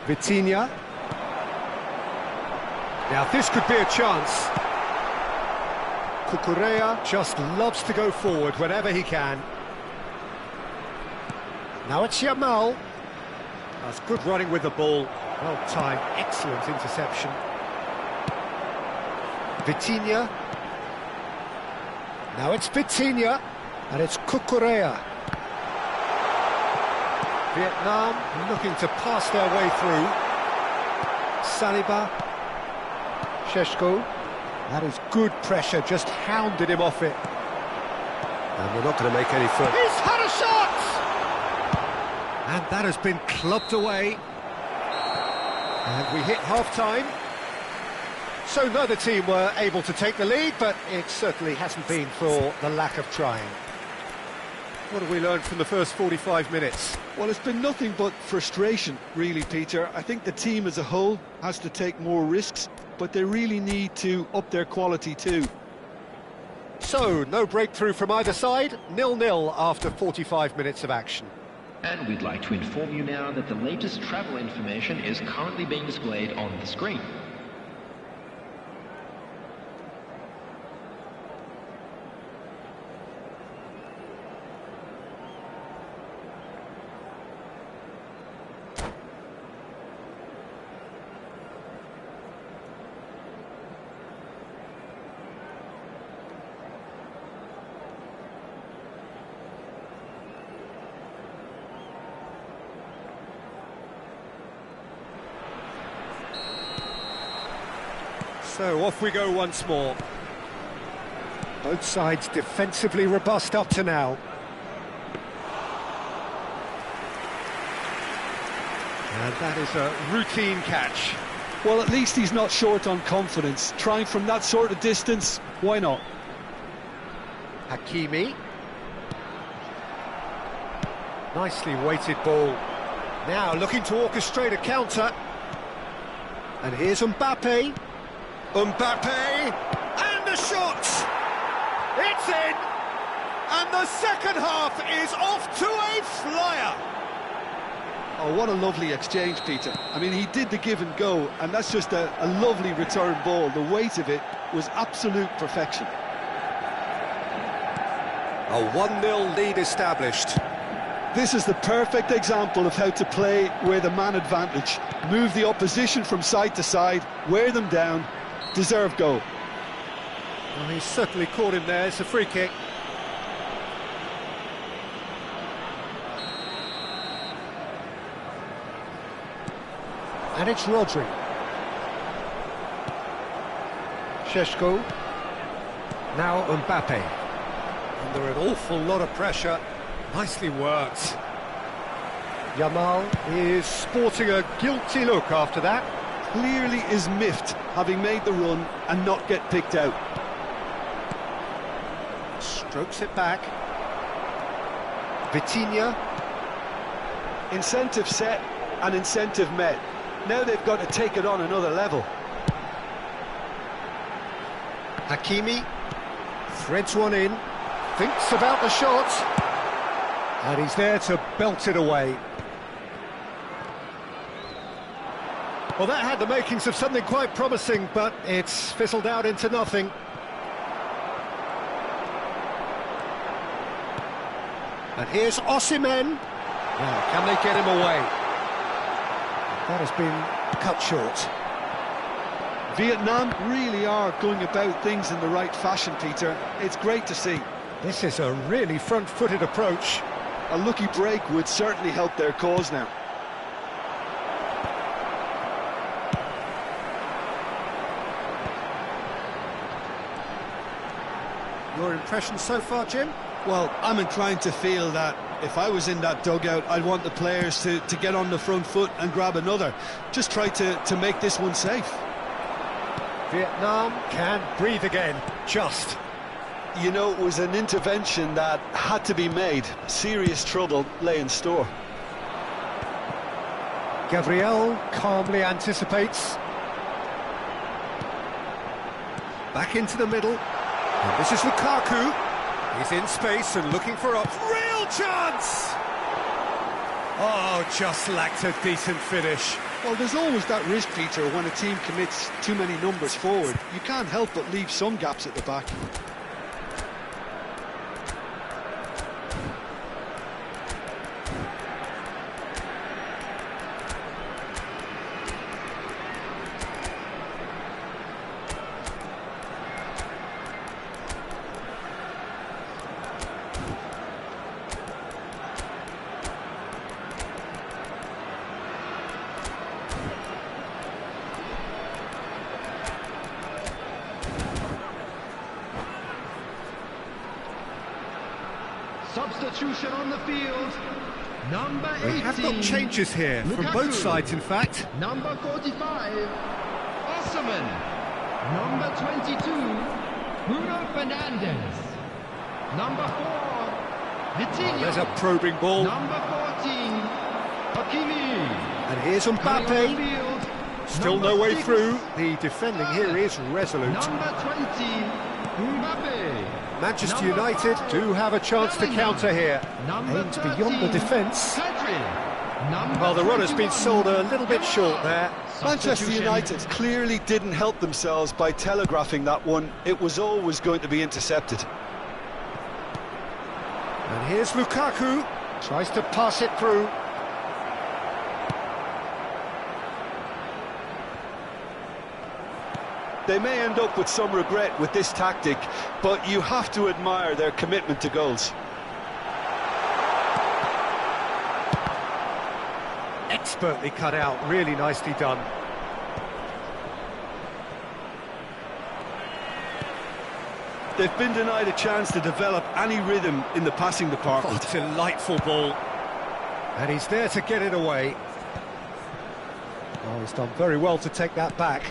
Vitinha. Now this could be a chance. Cucurella just loves to go forward whenever he can. Now it's Yamal. That's good running with the ball. Well timed, excellent interception. Vitinha. Now it's Vitinha, and it's Cucurella. Vietnam looking to pass their way through. Saliba. Šeško. That is good pressure, just hounded him off it. And we're not going to make any further. He's had a shot! And that has been clubbed away. And we hit half-time. So neither team were able to take the lead, but it certainly hasn't been for the lack of trying. What have we learned from the first 45 minutes? Well, it's been nothing but frustration, really, Peter. I think the team as a whole has to take more risks, but they really need to up their quality too. So, no breakthrough from either side, 0-0 after 45 minutes of action. And we'd like to inform you now that the latest travel information is currently being displayed on the screen. So off we go once more. Both sides defensively robust up to now. And that is a routine catch. Well, at least he's not short on confidence. Trying from that sort of distance, why not? Hakimi. Nicely weighted ball. Now looking to orchestrate a counter. And here's Mbappe. Mbappe, and the shot! It's in! And the second half is off to a flyer! Oh, what a lovely exchange, Peter. I mean, he did the give and go, and that's just a lovely return ball. The weight of it was absolute perfection. A 1-0 lead established. This is the perfect example of how to play with a man advantage. Move the opposition from side to side, wear them down. Deserved goal. Well, he's certainly caught him there. It's a free kick. And it's Rodri. Šeško. Now Mbappe. Under an awful lot of pressure. Nicely worked. Yamal is sporting a guilty look after that. Clearly is miffed, having made the run and not get picked out. Strokes it back. Vitinha. Incentive set and incentive met. Now they've got to take it on another level. Hakimi threads one in, thinks about the shot, and he's there to belt it away. Well, that had the makings of something quite promising, but it's fizzled out into nothing. And here's Osimhen. Now, can they get him away? That has been cut short. Vietnam really are going about things in the right fashion, Peter. It's great to see. This is a really front-footed approach. A lucky break would certainly help their cause now. Your impression so far, Jim? Well, I'm inclined to feel that if I was in that dugout, I'd want the players to get on the front foot and grab another. Just try to make this one safe. Vietnam can breathe again, just. You know, it was an intervention that had to be made. Serious trouble lay in store. Gabriel calmly anticipates. Back into the middle. And this is Lukaku. He's in space and looking for a real chance! Oh, just lacked a decent finish. Well, there's always that risk, Peter, when a team commits too many numbers forward. You can't help but leave some gaps at the back. Substitution on the field. Number 18. We have got changes here from Lukaku. both sides, in fact. Number 45, Osman. Number 22, Bruno Fernandes. Number 4, Vitinha. There's a probing ball. Number 14, Hakimi. And here's Coming on the Mbappe. field, Still number no way 6, through. The defending here is resolute. Number 20, Mbappe. Manchester Number United 5, do have a chance to Bellingham. counter here. Number Aimed beyond the 13, defence. Pedri. Number Well, the run has been 21, sold a little bit short there. Manchester Substitution. United clearly didn't help themselves by telegraphing that one. It was always going to be intercepted. And here's Lukaku. Tries to pass it through. They may end up with some regret with this tactic, but you have to admire their commitment to goals. Expertly cut out, really nicely done. They've been denied a chance to develop any rhythm in the passing department. Oh, delightful ball. And he's there to get it away. Oh, he's done very well to take that back.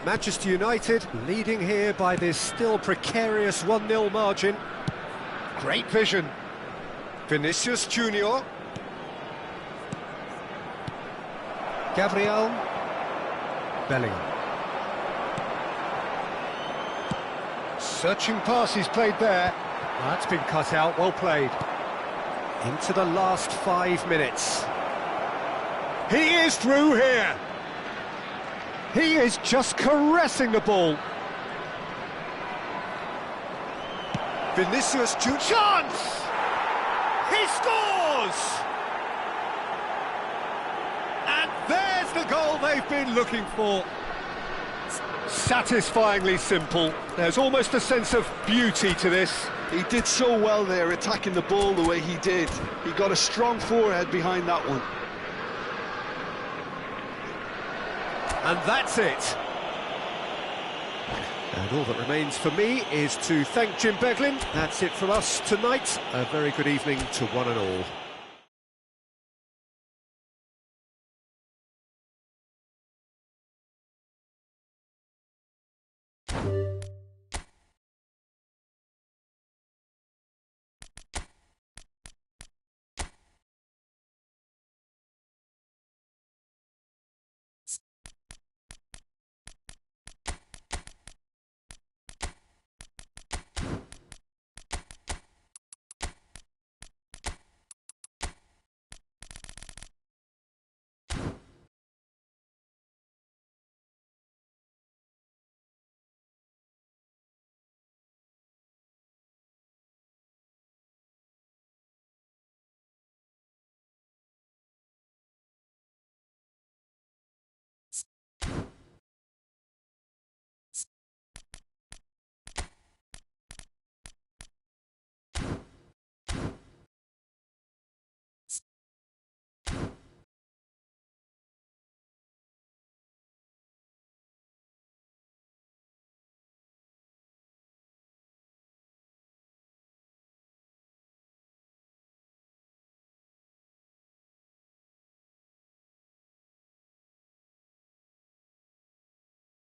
Manchester United leading here by this still precarious 1-0 margin. Great vision. Vinicius Junior. Gabriel. Bellingham. Searching pass he's played there. That's been cut out, well played. Into the last 5 minutes. He is through here. He is just caressing the ball. Vinicius Junior. Chance! He scores! And there's the goal they've been looking for. Satisfyingly simple. There's almost a sense of beauty to this. He did so well there, attacking the ball the way he did. He got a strong forehead behind that one. And that's it. And all that remains for me is to thank Jim Beglin. That's it from us tonight. A very good evening to one and all.